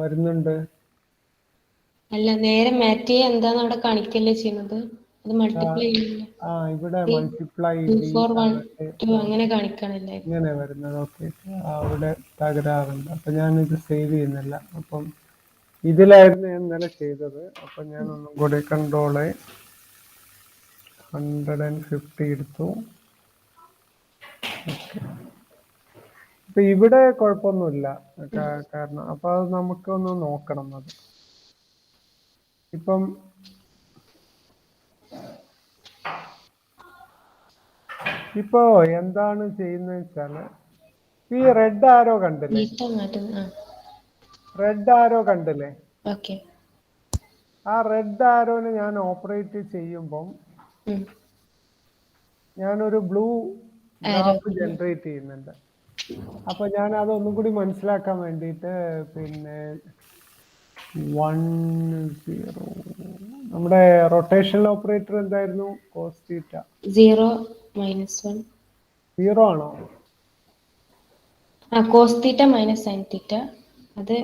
വരുന്നുണ്ട്. അല്ല നേരെ മാറ്റ് എന്താണ് അവിടെ കാണിക്കല്ലേ ചെയ്യുന്നത്? അത് മൾട്ടിപ്ലൈ ചെയ്യുന്നില്ല. ഇവിടെ മൾട്ടിപ്ലൈ അങ്ങനെ കാണിക്കണല്ലേ ഇങ്ങനെ വരുന്നത്. ഓക്കെ അവിടെ തകരാറുണ്ട്. അപ്പൊ ഞാനിത് സേവ് ചെയ്യുന്നില്ല. അപ്പം ഇതിലായിരുന്നു ഞാൻ ഇന്നലെ ചെയ്തത്. അപ്പൊ ഞാൻ ഒന്നും കൂടി കൺട്രോള് 150 എടുത്തു. അപ്പൊ ഇവിടെ കുഴപ്പമൊന്നുമില്ല കാരണം. അപ്പൊ അത് നമുക്കൊന്ന് നോക്കണം. അത് ഇപ്പം ഇപ്പോ എന്താണ് ചെയ്യുന്നത് വെച്ചാല് ഈ റെഡ് ആരോ കണ്ടില്ലേ? ആ റെഡ് ആരോനെ ഞാൻ ഓപ്പറേറ്റ് ചെയ്യുമ്പം ഞാനൊരു ബ്ലൂ ഗ്രാഫ് ജനറേറ്റ് ചെയ്യുന്നുണ്ട്. അപ്പൊ ഞാൻ അതൊന്നും കൂടി മനസ്സിലാക്കാൻ വേണ്ടിയിട്ട് പിന്നെ 1 0. നമ്മുടെ റൊട്ടേഷണൽ ഓപ്പറേറ്റർ എന്തായിരുന്നു? cos തീറ്റ 0 -1. 0 ആണോ? cos തീറ്റ മൈനസ് sin തീറ്റ അത്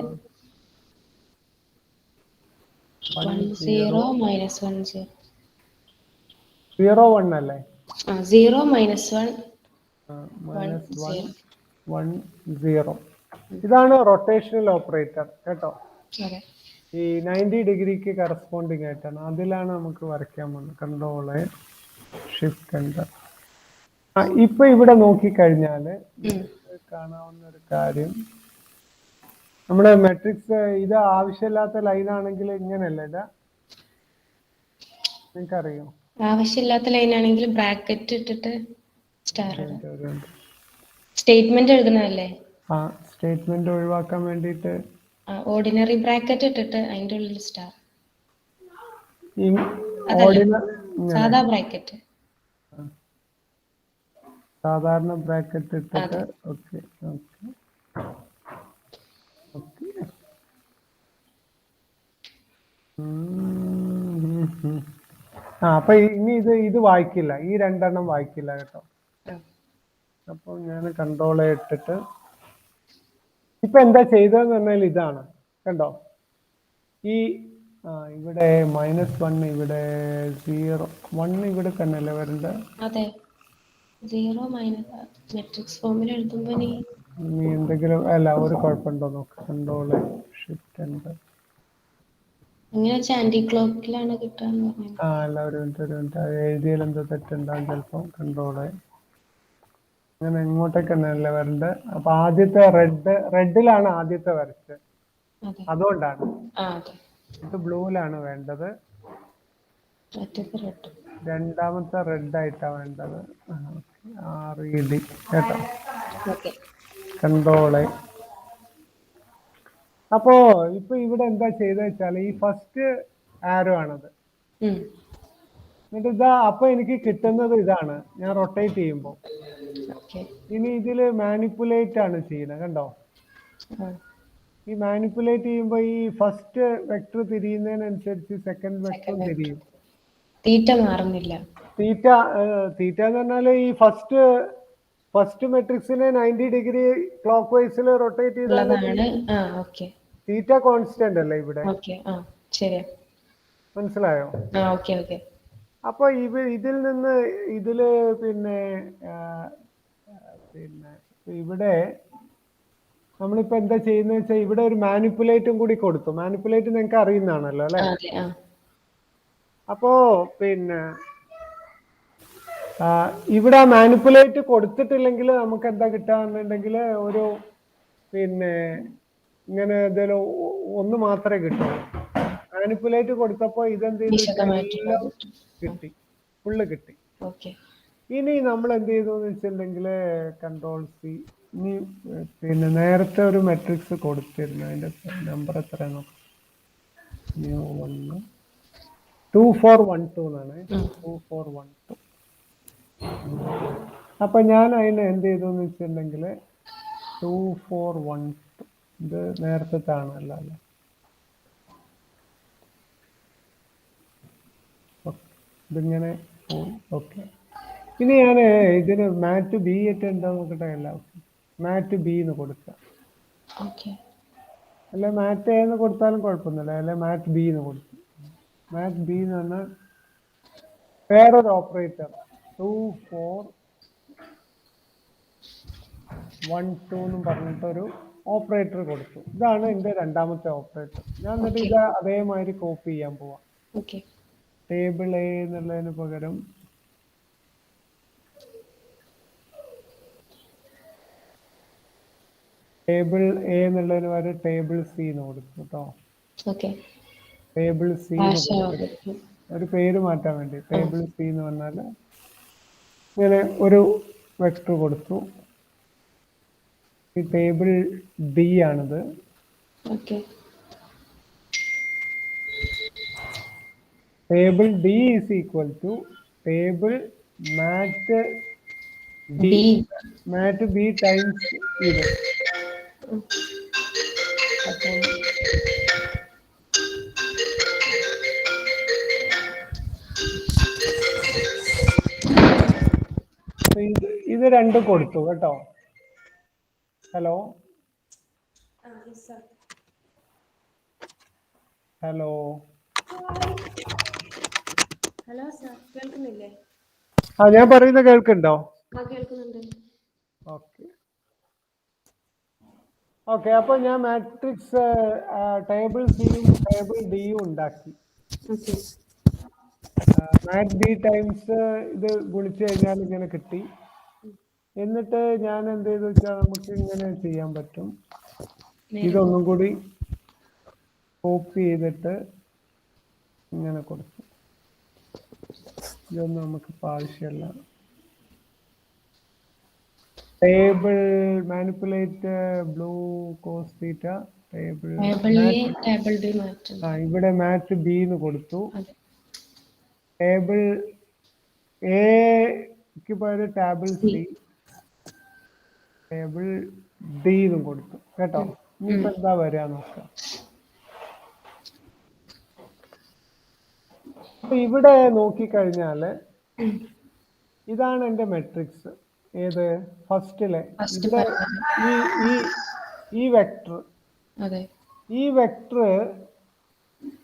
1 0 -1 0. 0 1 അല്ലേ? 0 -1 1 -1 0. 1 0. ഇതാണ് റൊട്ടേഷണൽ ഓപ്പറേറ്റർ കേട്ടോ. അതെ. ഈ 90 ഡിഗ്രിക്ക് കറസ്പോണ്ടിങ് ആയിട്ടാണ്. അതിലാണ് നമുക്ക് വരയ്ക്കാൻ പോകുന്നത്. Control shift enter. ഇപ്പൊ ഇവിടെ നോക്കിക്കഴിഞ്ഞാല് കാണാവുന്ന ഒരു കാര്യം, നമ്മുടെ മെട്രിക്സ് ഇത് ആവശ്യമില്ലാത്ത ലൈൻ ആണെങ്കിൽ ഇങ്ങനെയല്ല ഇതാ, നിങ്ങൾക്കറിയോ? ആവശ്യമില്ലാത്ത ലൈൻ ആണെങ്കിൽ ബ്രാക്കറ്റ് ഇട്ടിട്ട് സ്റ്റാർ സ്റ്റേറ്റ്മെന്റ് എഴുതണല്ലേ? സ്റ്റേറ്റ്മെന്റ് ഒഴിവാക്കാൻ വേണ്ടിയിട്ട് ഓർഡിനറി ബ്രാക്കറ്റ് ഇട്ടിട്ട് അതിന്റെ ഉള്ളിൽ സ്റ്റാർ. സാധാ ബ്രാക്കറ്റ്, സാധാരണ ബ്രാക്കറ്റ് ഇട്ടിട്ട് ഓക്കെ ഓക്കെ ഓക്കെ. അപ്പൊ ഇനി ഇത് വായിക്കില്ല, ഈ രണ്ടെണ്ണം വായിക്കില്ല കേട്ടോ. അപ്പൊ ഞാൻ കൺട്രോൾ ഇട്ടിട്ട് ഇപ്പൊ എന്താ ചെയ്തതെന്ന് പറഞ്ഞാൽ ഇതാണ് കണ്ടോ. ഈ ഇവിടെ -1 ഇവിടെ 0 1 ഇവിടെ തന്നെയല്ലേ വരണ്ടേ? അതെ. 0 മൈനസ് മെട്രിക്സ് ഫോമിൽ എഴുതുമ്പോ നീ എന്തെങ്കിലും അല്ല ഒരു കുഴപ്പമുണ്ടോ നോക്ക്. Control shift enter. ആന്റി ക്ലോക്കിലാണ് കിട്ടാന്ന് പറഞ്ഞു. അല്ല ഒരു മിനിറ്റ് എഴുതിയാൽ എന്താ തെറ്റുണ്ടാവും ചിലപ്പോ. കൺട്രോള് അങ്ങനെ ഇങ്ങോട്ടേക്ക് തന്നെയല്ലേ വരണ്ടേ? അപ്പൊ ആദ്യത്തെ റെഡിലാണ് ആദ്യത്തെ വരച്ചത്, അതുകൊണ്ടാണ്. ഇത് ബ്ലൂവിലാണ് വേണ്ടത്, രണ്ടാമത്തെ റെഡ് ആയിട്ടാ വേണ്ടത്. RED കേട്ടോ. കൺട്രോള്. അപ്പോ ഇപ്പൊ ഇവിടെ എന്താ ചെയ്ത വെച്ചാല് ഈ ഫസ്റ്റ് ആരോ ആണത്. എന്നിട്ട് ഇതാ അപ്പൊ എനിക്ക് കിട്ടുന്നത് ഇതാണ് ഞാൻ റൊട്ടേറ്റ് ചെയ്യുമ്പോ. ഇനി ഇതില് മാനിപ്പുലേറ്റ് ആണ് ചെയ്യുന്നത് കണ്ടോ. ഈ മാനിപ്പുലേറ്റ് ചെയ്യുമ്പോ ഈ ഫസ്റ്റ് വെക്ടർ തിരിയുന്നതിനനുസരിച്ച് സെക്കൻഡ് വെക്ടറും തിരിയും. തീറ്റ മാറുന്നില്ല. തീറ്റ എന്ന് പറഞ്ഞാല് ഈ ഫസ്റ്റ് മെട്രിക്സിനെ 90 ഡിഗ്രി ക്ലോക്ക് വൈസിൽ റൊട്ടേറ്റ് ചെയ്താൽ തീറ്റ കോൺസ്റ്റന്റ് അല്ലേ ഇവിടെ. മനസ്സിലായോ? അപ്പൊ ഇതിൽ നിന്ന് ഇതില് പിന്നെ ഇവിടെ നമ്മളിപ്പോ എന്താ ചെയ്യുന്ന വെച്ചാൽ ഇവിടെ ഒരു മാനിപ്പുലേറ്റും കൂടി കൊടുത്തു. മാനിപ്പുലേറ്റ് നിങ്ങൾക്ക് അറിയുന്നതാണല്ലോ അല്ലെ? അപ്പോ പിന്നെ ഇവിടെ മാനിപ്പുലേറ്റ് കൊടുത്തിട്ടില്ലെങ്കിൽ നമുക്ക് എന്താ കിട്ടാന്നുണ്ടെങ്കിൽ ഒരു പിന്നെ ഇങ്ങനെ എന്തെങ്കിലും ഒന്ന് മാത്രമേ കിട്ടൂ. മാനിപ്പുലേറ്റ് കൊടുത്തപ്പോ ഇതെന്ത് ചെയ്തു? കിട്ടി, ഫുള്ള് കിട്ടി. ഇനി നമ്മൾ എന്ത് ചെയ്തു എന്ന് വെച്ചിട്ടുണ്ടെങ്കിൽ കൺട്രോൾ C. ഇനി പിന്നെ നേരത്തെ ഒരു മെട്രിക്സ് കൊടുത്തിരുന്നു, അതിന്റെ നമ്പർ എത്ര നോക്കാം. 2412 എന്നാണ്. 2412. അപ്പൊ ഞാൻ അതിന് എന്ത് ചെയ്തു എന്ന് വെച്ചിട്ടുണ്ടെങ്കിൽ 2412 ഇത് നേരത്തെ ആണല്ലോ അല്ലേ. ഇതിങ്ങനെ ഓക്കെ. ഇനി ഞാൻ ഇതിന് മാറ്റ് B ആയിട്ട് എന്താ നോക്കട്ടെ. അല്ല മാറ്റ് B എന്ന് കൊടുക്കാം. അല്ല മാറ്റ് A എന്ന് കൊടുത്താലും കുഴപ്പമൊന്നുമില്ല. അല്ലെ മാറ്റ് B എന്ന് കൊടുക്കും. മാറ്റ് B എന്ന് പറഞ്ഞാൽ വേറൊരു ഓപ്പറേറ്റർ 2412 എന്നും പറഞ്ഞിട്ടൊരു ഓപ്പറേറ്റർ കൊടുത്തു. ഇതാണ് എന്റെ രണ്ടാമത്തെ ഓപ്പറേറ്റർ. ഞാൻ എന്നിട്ട് ഇത് അതേമാതിരി കോപ്പി ചെയ്യാൻ പോവാം. ടേബിൾ A എന്നുള്ളതിന് പകരം ടേബിൾ A എന്നുള്ളതിന് പകരം ടേബിൾ C എന്ന് കൊടുത്തു കേട്ടോ. ടേബിൾ C ഒരു പേര് മാറ്റാൻ വേണ്ടി ടേബിൾ C എന്ന് പറഞ്ഞാല് ഇങ്ങനെ ഒരു വെക്ടർ കൊടുത്തു. ഈ ടേബിൾ D ആണിത്. Table D is equal to table mat B times ഇത്. അപ്പം ഇത് രണ്ടും കൊടുത്തു കേട്ടോ. ഹലോ ഹലോ ഹലോ സർ, കേൾക്കുന്നില്ലേ? ഞാൻ പറയുന്നത് കേൾക്കുന്നുണ്ടോ? കേൾക്കുന്നുണ്ട്. ഓക്കെ. അപ്പൊ ഞാൻ മാട്രിക്സ് ടേബിൾ സിയും ടേബിൾ ഡിയും ഉണ്ടാക്കി. മാറ്റ് ബി ടൈംസ് ഇത് ഗുണിച്ചു കഴിഞ്ഞാൽ ഇങ്ങനെ കിട്ടി. എന്നിട്ട് ഞാൻ എന്ത് ചെയ്തു വെച്ചാൽ നമുക്ക് ഇങ്ങനെ ചെയ്യാൻ പറ്റും. ഇതൊന്നും കൂടി കോപ്പി ചെയ്തിട്ട് ഇങ്ങനെ കൊടുത്തു. ഇതൊന്നും നമുക്ക് ആവശ്യമല്ല. Table manipulate blue cos theta table ഇവിടെ മാറ്റ് ബി എന്ന് കൊടുത്തു. ടേബിൾ എക്ക് പകരം ടേബിൾ സി ടേബിൾ ഡി എന്നും കൊടുത്തു കേട്ടോ. ഇനിയിപ്പോ എന്താ വരിക നോക്കാം. അപ്പൊ ഇവിടെ നോക്കിക്കഴിഞ്ഞാല് ഇതാണ് എന്റെ മെട്രിക്സ്. ഏത് ഫസ്റ്റിലെ ഇവിടെ ഈ വെക്ടർ ഈ വെക്ടർ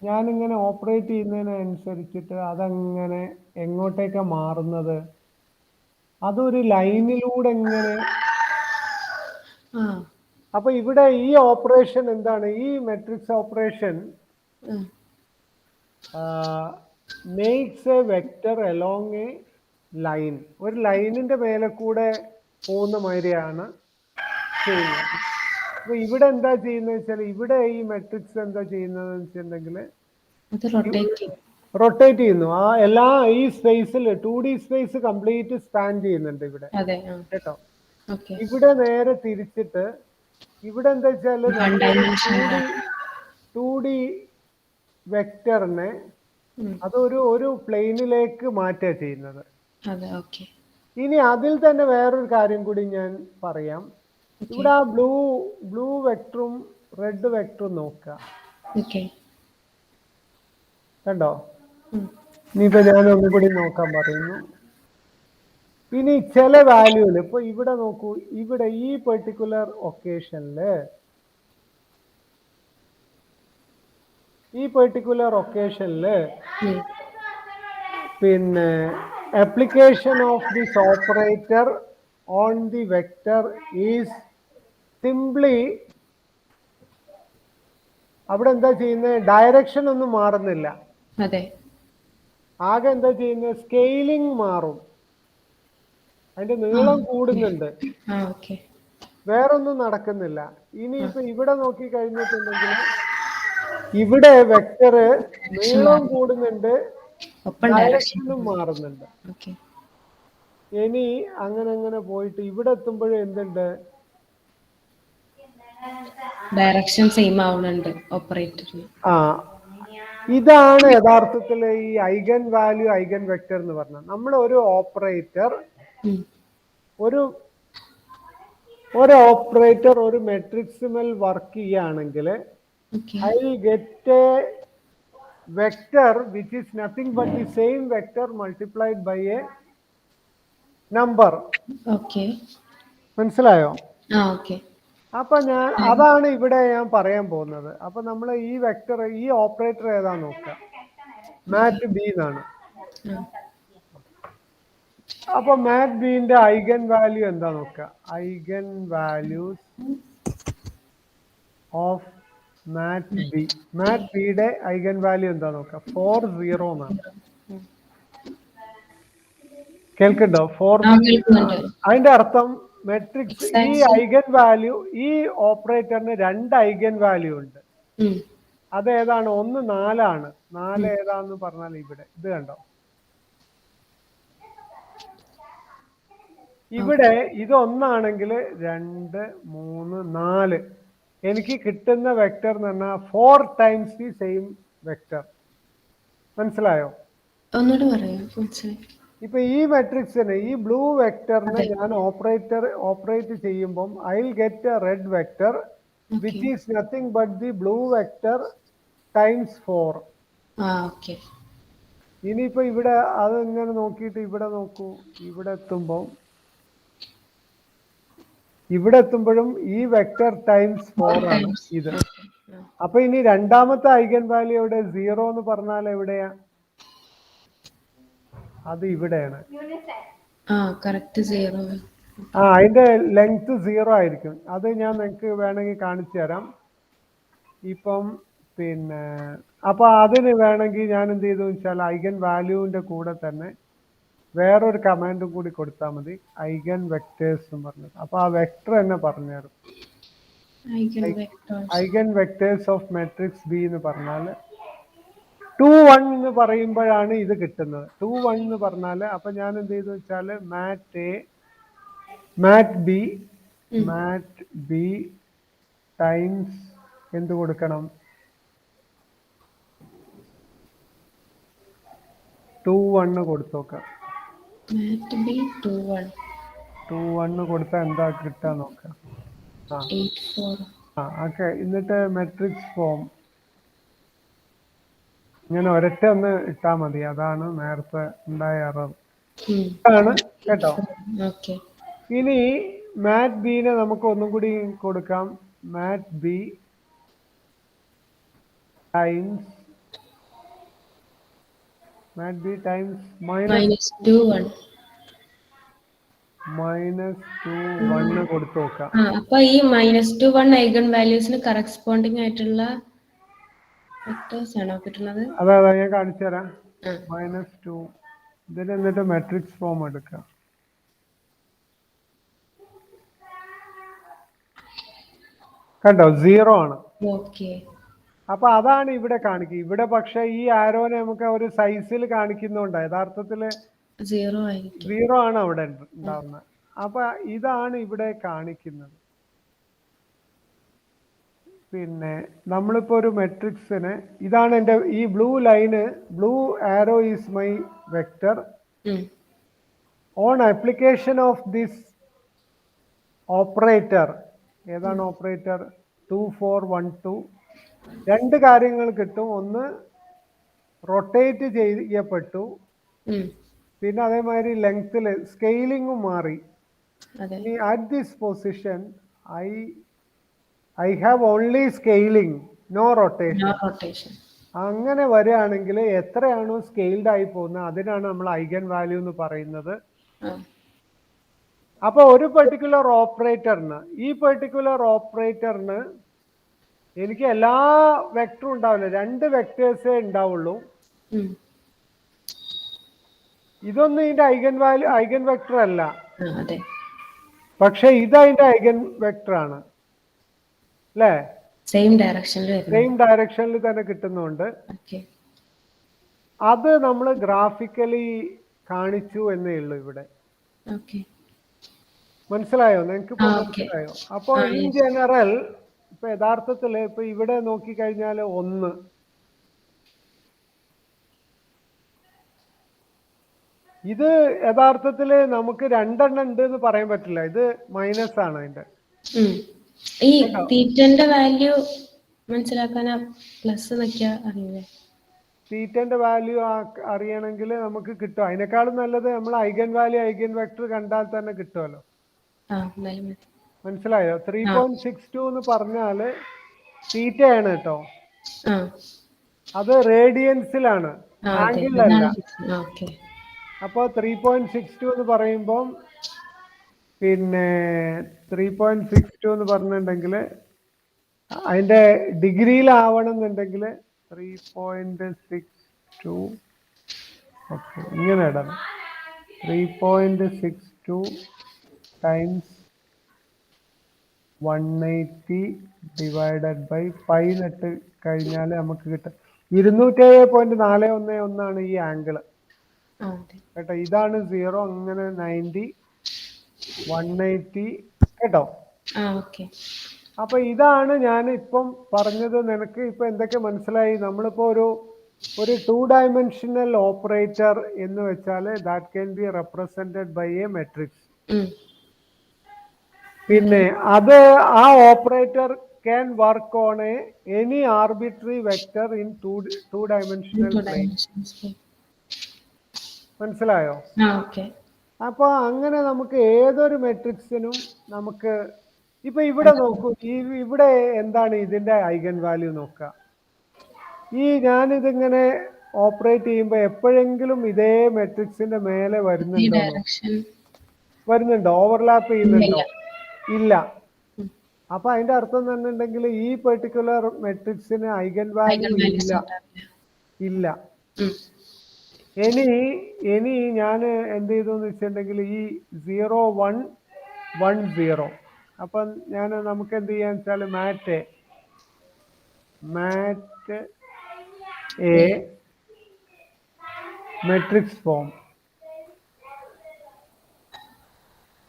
ഞാനിങ്ങനെ ഓപ്പറേറ്റ് ചെയ്യുന്നതിനനുസരിച്ചിട്ട് അതങ്ങനെ എങ്ങോട്ടേക്കാ മാറുന്നത്? അതൊരു ലൈനിലൂടെ എങ്ങനെ. അപ്പൊ ഇവിടെ ഈ ഓപ്പറേഷൻ എന്താണ്? ഈ matrix operation makes A vector along A line. ഒരു ലൈനിന്റെ മേലെ കൂടെ പോകുന്ന മാതിരിയാണ് ചെയ്യുന്നത്. അപ്പൊ ഇവിടെ എന്താ ചെയ്യുന്നത് വെച്ചാൽ ഇവിടെ ഈ മെട്രിക്സ് എന്താ ചെയ്യുന്നത് വെച്ചിട്ടുണ്ടെങ്കിൽ റൊട്ടേറ്റ് ചെയ്യുന്നു. ആ എല്ലാ ഈ സ്പേസിൽ 2D സ്പേസ് കംപ്ലീറ്റ് സ്പാൻ ചെയ്യുന്നുണ്ട് ഇവിടെ കേട്ടോ. ഇവിടെ നേരെ തിരിച്ചിട്ട് ഇവിടെ എന്താ വെച്ചാല് 2D വെക്ടറിനെ അതൊരു പ്ലെയിനിലേക്ക് മാറ്റുക ചെയ്യുന്നത്. ഇനി അതിൽ തന്നെ വേറൊരു കാര്യം കൂടി ഞാൻ പറയാം. ഇവിടെ ആ ബ്ലൂ വെക്ടറും റെഡ് വെക്ടറും നോക്കുക കണ്ടോ. ഇനിയിപ്പോ ഞാൻ ഒന്നും കൂടി നോക്കാൻ പറയുന്നു. ഇനി ചില വാല്യൂല് ഇപ്പൊ ഇവിടെ നോക്കൂ. ഇവിടെ ഈ പെർട്ടിക്കുലർ ഒക്കേഷനില് പിന്നെ application of this operator on the vector is simply അവിടെ എന്താ ചെയ്യുന്നത്? ഡയറക്ഷൻ ഒന്നും മാറുന്നില്ല. ആകെ എന്താ ചെയ്യുന്നത്? സ്കെയിലിംഗ് മാറും. അതിന്റെ നീളം കൂടുന്നുണ്ട്. വേറൊന്നും നടക്കുന്നില്ല. ഇനിയിപ്പോ ഇവിടെ നോക്കി കഴിഞ്ഞിട്ടുണ്ടെങ്കിൽ ഇവിടെ വെക്ടർ നീളം കൂടുന്നുണ്ട്, ഡയറക്ഷനും മാറുന്നുണ്ട്. ഇനി അങ്ങനെ പോയിട്ട് ഇവിടെ എത്തുമ്പോഴും എന്തുണ്ട്? ഡയറക്ഷൻ സെയിം ആവുന്നുണ്ട് ഓപ്പറേറ്ററിന്. ഇതാണ് യഥാർത്ഥത്തിൽ ഈ ഐഗൻ വാല്യൂ ഐഗൻ വെക്ടർ എന്ന് പറഞ്ഞാൽ. നമ്മൾ ഒരു ഓപ്പറേറ്റർ ഒരു മെട്രിക്സിമൽ വർക്ക് ചെയ്യുകയാണെങ്കിൽ I will get a vector which is nothing but the same vector multiplied by a number. മനസ്സിലായോ? അപ്പൊ അതാണ് ഇവിടെ ഞാൻ പറയാൻ പോകുന്നത്. അപ്പൊ നമ്മൾ ഈ വെക്ടർ ഈ ഓപ്പറേറ്റർ ഏതാ നോക്കുക? മാറ്റ് ബി എന്നാണ്. അപ്പൊ മാറ്റ് ബിന്റെ ഐഗൻ വാല്യൂ എന്താ നോക്കുക? ഐഗൻ വാല്യൂസ് ഓഫ് മാറ്റ് ബിയുടെ ഐഗൻ വാല്യൂ എന്താ നോക്കുക? 40 എന്നാണ്. കേൾക്കുന്നുണ്ടോ? 40. അതിന്റെ അർത്ഥം മെട്രിക്സ് ഈ ഐഗൻ വാല്യൂ ഈ ഓപ്പറേറ്ററിന് 2 ഐഗൻ വാല്യൂ ഉണ്ട്. അതേതാണ്? ഒന്ന് 4 ആണ്. 4 ഏതാന്ന് പറഞ്ഞാൽ ഇവിടെ ഇത് കണ്ടോ. ഇവിടെ ഇത് ഒന്നാണെങ്കിൽ 2 3 4 എനിക്ക് കിട്ടുന്ന വെക്ടർ എന്ന് പറഞ്ഞാൽ 4 times ദി സെയിം വെക്ടർ. മനസ്സിലായോ? ഇപ്പൊ ഈ മെട്രിക്സിന് ഈ ബ്ലൂ വെക്ടറിനെ ഞാൻ ഓപ്പറേറ്റ് ചെയ്യുമ്പോൾ I will get A red vector which is nothing but the blue vector times 4. ഇനിയിപ്പോ ഇവിടെ അത് ഇങ്ങനെ നോക്കിയിട്ട് ഇവിടെ നോക്കൂ. ഇവിടെ എത്തുമ്പോൾ ഇവിടെ എത്തുമ്പോഴും ഈ വെക്ടർ ടൈംസ് 4 ആണ് ഇത്. അപ്പൊ ഇനി രണ്ടാമത്തെ ഐഗൻ വാല്യൂ എവിടെ? 0 എന്ന് പറഞ്ഞാൽ എവിടെയാ? അത് ഇവിടെയാണ്. അതിന്റെ ലെങ്ത് 0 ആയിരിക്കും. അത് ഞാൻ നിങ്ങൾക്ക് വേണമെങ്കിൽ കാണിച്ചു തരാം. ഇപ്പം പിന്നെ അപ്പൊ അതിന് വേണമെങ്കിൽ ഞാൻ എന്ത് ചെയ്തു വെച്ചാൽ ഐഗൻ വാല്യൂവിന്റെ കൂടെ തന്നെ വേറൊരു കമാൻഡും കൂടി കൊടുത്താൽ മതി, ഐഗൻ വെക്ടേഴ്സ് എന്ന് പറഞ്ഞത്. അപ്പൊ ആ വെക്ടർ തന്നെ പറഞ്ഞുതരും. Eigen vectors of matrix B എന്ന് പറഞ്ഞാൽ 2 1 എന്ന് പറയുമ്പോഴാണ് ഇത് കിട്ടുന്നത്. 2 1 എന്ന് പറഞ്ഞാല് അപ്പൊ ഞാൻ എന്ത് ചെയ്തു വെച്ചാല് മാറ്റ് എ മാറ്റ് ബി ടൈംസ് എന്ത് കൊടുക്കണം? 2 1 കൊടുത്തു നോക്കാം. 2 1 കൊടുത്താൽ എന്താ കിട്ടാ നോക്കാം. ഓക്കെ. എന്നിട്ട് മെട്രിക്സ് ഫോം ഇങ്ങനെ ഒരൊറ്റ ഒന്ന് ഇട്ടാ മതി. അതാണ് നേരത്തെ ഉണ്ടായ എറർ ആണ് കേട്ടോ. ഇനി മാറ്റ് ബിനെ നമുക്ക് ഒന്നും കൂടി കൊടുക്കാം. മാറ്റ് ബി ടൈംസ് -2 1 കൊടുത്തു നോക്കാം. അപ്പൊ ഈ -2 1 ഐഗൺ വാല്യൂസിന് കറസ്പോണ്ടിങ് ആയിട്ടുള്ള വെക്ടേഴ്സ് ആണോ കിട്ടുന്നത്? അതെ ഞാൻ കാണിച്ചു തരാം. -2 ഇതിൽ എന്നിട്ട് മെട്രിക്സ് ഫോം എടുക്കാം. കണ്ടോ 0 ആണ്. അപ്പൊ അതാണ് ഇവിടെ കാണിക്കുക. ഇവിടെ പക്ഷെ ഈ ആരോനെ നമുക്ക് ഒരു സൈസിൽ കാണിക്കുന്നുണ്ട്, യഥാർത്ഥത്തില് 0 ആണ് അവിടെ ഉണ്ടാവുന്നത്. അപ്പൊ ഇതാണ് ഇവിടെ കാണിക്കുന്നത്. പിന്നെ നമ്മളിപ്പോ ഒരു മെട്രിക്സിന് ഇതാണ് എന്റെ ഈ blue line, blue arrow is my vector. On application of this operator, ഏതാണ് ഓപ്പറേറ്റർ? 2 4 1 2. രണ്ട് കാര്യങ്ങൾ കിട്ടും. ഒന്ന് റൊട്ടേറ്റ് ചെയ്യപ്പെട്ടു, പിന്നെ അതേമാതിരി ലെങ്ത്തിൽ സ്കെയിലിംഗും മാറി. At this position I have only scaling, no rotation. അങ്ങനെ വരികയാണെങ്കിൽ എത്രയാണോ സ്കെയിൽഡ് ആയി പോകുന്നത് അതിനാണ് നമ്മൾ ഐഗൻ വാല്യൂ എന്ന് പറയുന്നത്. അപ്പൊ ഒരു പെർട്ടിക്കുലർ ഓപ്പറേറ്ററിന്, ഈ പെർട്ടിക്കുലർ ഓപ്പറേറ്ററിന് എനിക്ക് എല്ലാ വെക്ടറും ഉണ്ടാവില്ല, 2 വെക്ടേഴ്സേ ഉണ്ടാവുള്ളൂ. ഇതൊന്നും ഇതിന്റെ ഐഗൻ വെക്ടർ അല്ല, പക്ഷെ ഇത് അതിന്റെ ഐഗൻ വെക്ടർ ആണ് അല്ലേ? സെയിം ഡയറക്ഷനിൽ തന്നെ കിട്ടുന്നുണ്ട്. അത് നമ്മൾ ഗ്രാഫിക്കലി കാണിച്ചു എന്നേ ഉള്ളൂ ഇവിടെ. മനസ്സിലായോ നിങ്ങൾക്ക്? മനസ്സിലായോ? അപ്പോൾ ഇൻ ജനറൽ ഇപ്പൊ യഥാർത്ഥത്തില് ഇപ്പൊ ഇവിടെ നോക്കിക്കഴിഞ്ഞാൽ 1, ഇത് യഥാർത്ഥത്തില് നമുക്ക് 2 എണ്ണം ഉണ്ട് എന്ന് പറയാൻ പറ്റില്ല. ഇത് മൈനസ് ആണ് അതിന്റെ. ഈ തീറ്റന്റെ വാല്യൂ മനസ്സിലാക്കാനാ പ്ലസ് വെക്കാ അറിയില്ലേ? തീറ്റന്റെ വാല്യൂ അറിയണമെങ്കിൽ നമുക്ക് കിട്ടും. അതിനേക്കാളും നല്ലത് നമ്മൾ ഐഗൻ വാല്യൂ ഐഗൻ വെക്ടർ കണ്ടാൽ തന്നെ കിട്ടുമല്ലോ. മനസ്സിലായോ? 3.62 എന്ന് പറഞ്ഞാല് തീറ്റയാണ് കേട്ടോ. അത് റേഡിയൻസിലാണ്, ആംഗിളിലല്ല. അപ്പൊ 3.62 എന്ന് പറയുമ്പം പിന്നെ 3.62 എന്ന് പറഞ്ഞിട്ടുണ്ടെങ്കിൽ അതിന്റെ ഡിഗ്രിയിലാവണം എന്നുണ്ടെങ്കിൽ 3.62 ഓക്കെ ഇങ്ങനെ ഇടണം. 3.62 ടൈംസ് 180 ഡിവൈഡഡ് ബൈ പൈ നട്ട് കഴിഞ്ഞാൽ നമുക്ക് കിട്ടും 207.411 ആണ് ഈ ആംഗിള് കേട്ടോ. ഇതാണ് 0, അങ്ങനെ 90 180 കേട്ടോ. അപ്പൊ ഇതാണ് ഞാൻ ഇപ്പം പറഞ്ഞത്. നിനക്ക് ഇപ്പൊ എന്തൊക്കെ മനസ്സിലായി? നമ്മളിപ്പോ ഒരു 2 ഡയമെൻഷണൽ ഓപ്പറേറ്റർ എന്ന് വെച്ചാൽ that can be represented by a matrix. പിന്നെ അത് ആ operator can work on any arbitrary vector in 2 dimensional plane. മനസ്സിലായോ? അപ്പൊ അങ്ങനെ നമുക്ക് ഏതൊരു മെട്രിക്സിനും നമുക്ക് ഇപ്പൊ ഇവിടെ നോക്കൂ, ഇവിടെ എന്താണ് ഇതിന്റെ ഐഗൻ വാല്യൂ നോക്കുക. ഞാനിതിങ്ങനെ ഓപ്പറേറ്റ് ചെയ്യുമ്പോൾ എപ്പോഴെങ്കിലും ഇതേ മെട്രിക്സിന്റെ മേലെ വരുന്നുണ്ടോ? ഓവർലാപ്പ് ചെയ്യുന്നുണ്ടോ? ഇല്ല. അപ്പൊ അതിന്റെ അർത്ഥം തന്നിട്ടുണ്ടെങ്കിൽ ഈ പെർട്ടിക്കുലർ മെട്രിക്സിന് ഐഗൻ വാല്യൂ ഇല്ല. ഇനി ഞാൻ എന്ത് ചെയ്തു എന്ന് വെച്ചിട്ടുണ്ടെങ്കിൽ ഈ 0 1 1 0, അപ്പൊ നമുക്ക് എന്ത് ചെയ്യാന്ന് വെച്ചാൽ മാറ്റ് എ മെട്രിക്സ് ഫോം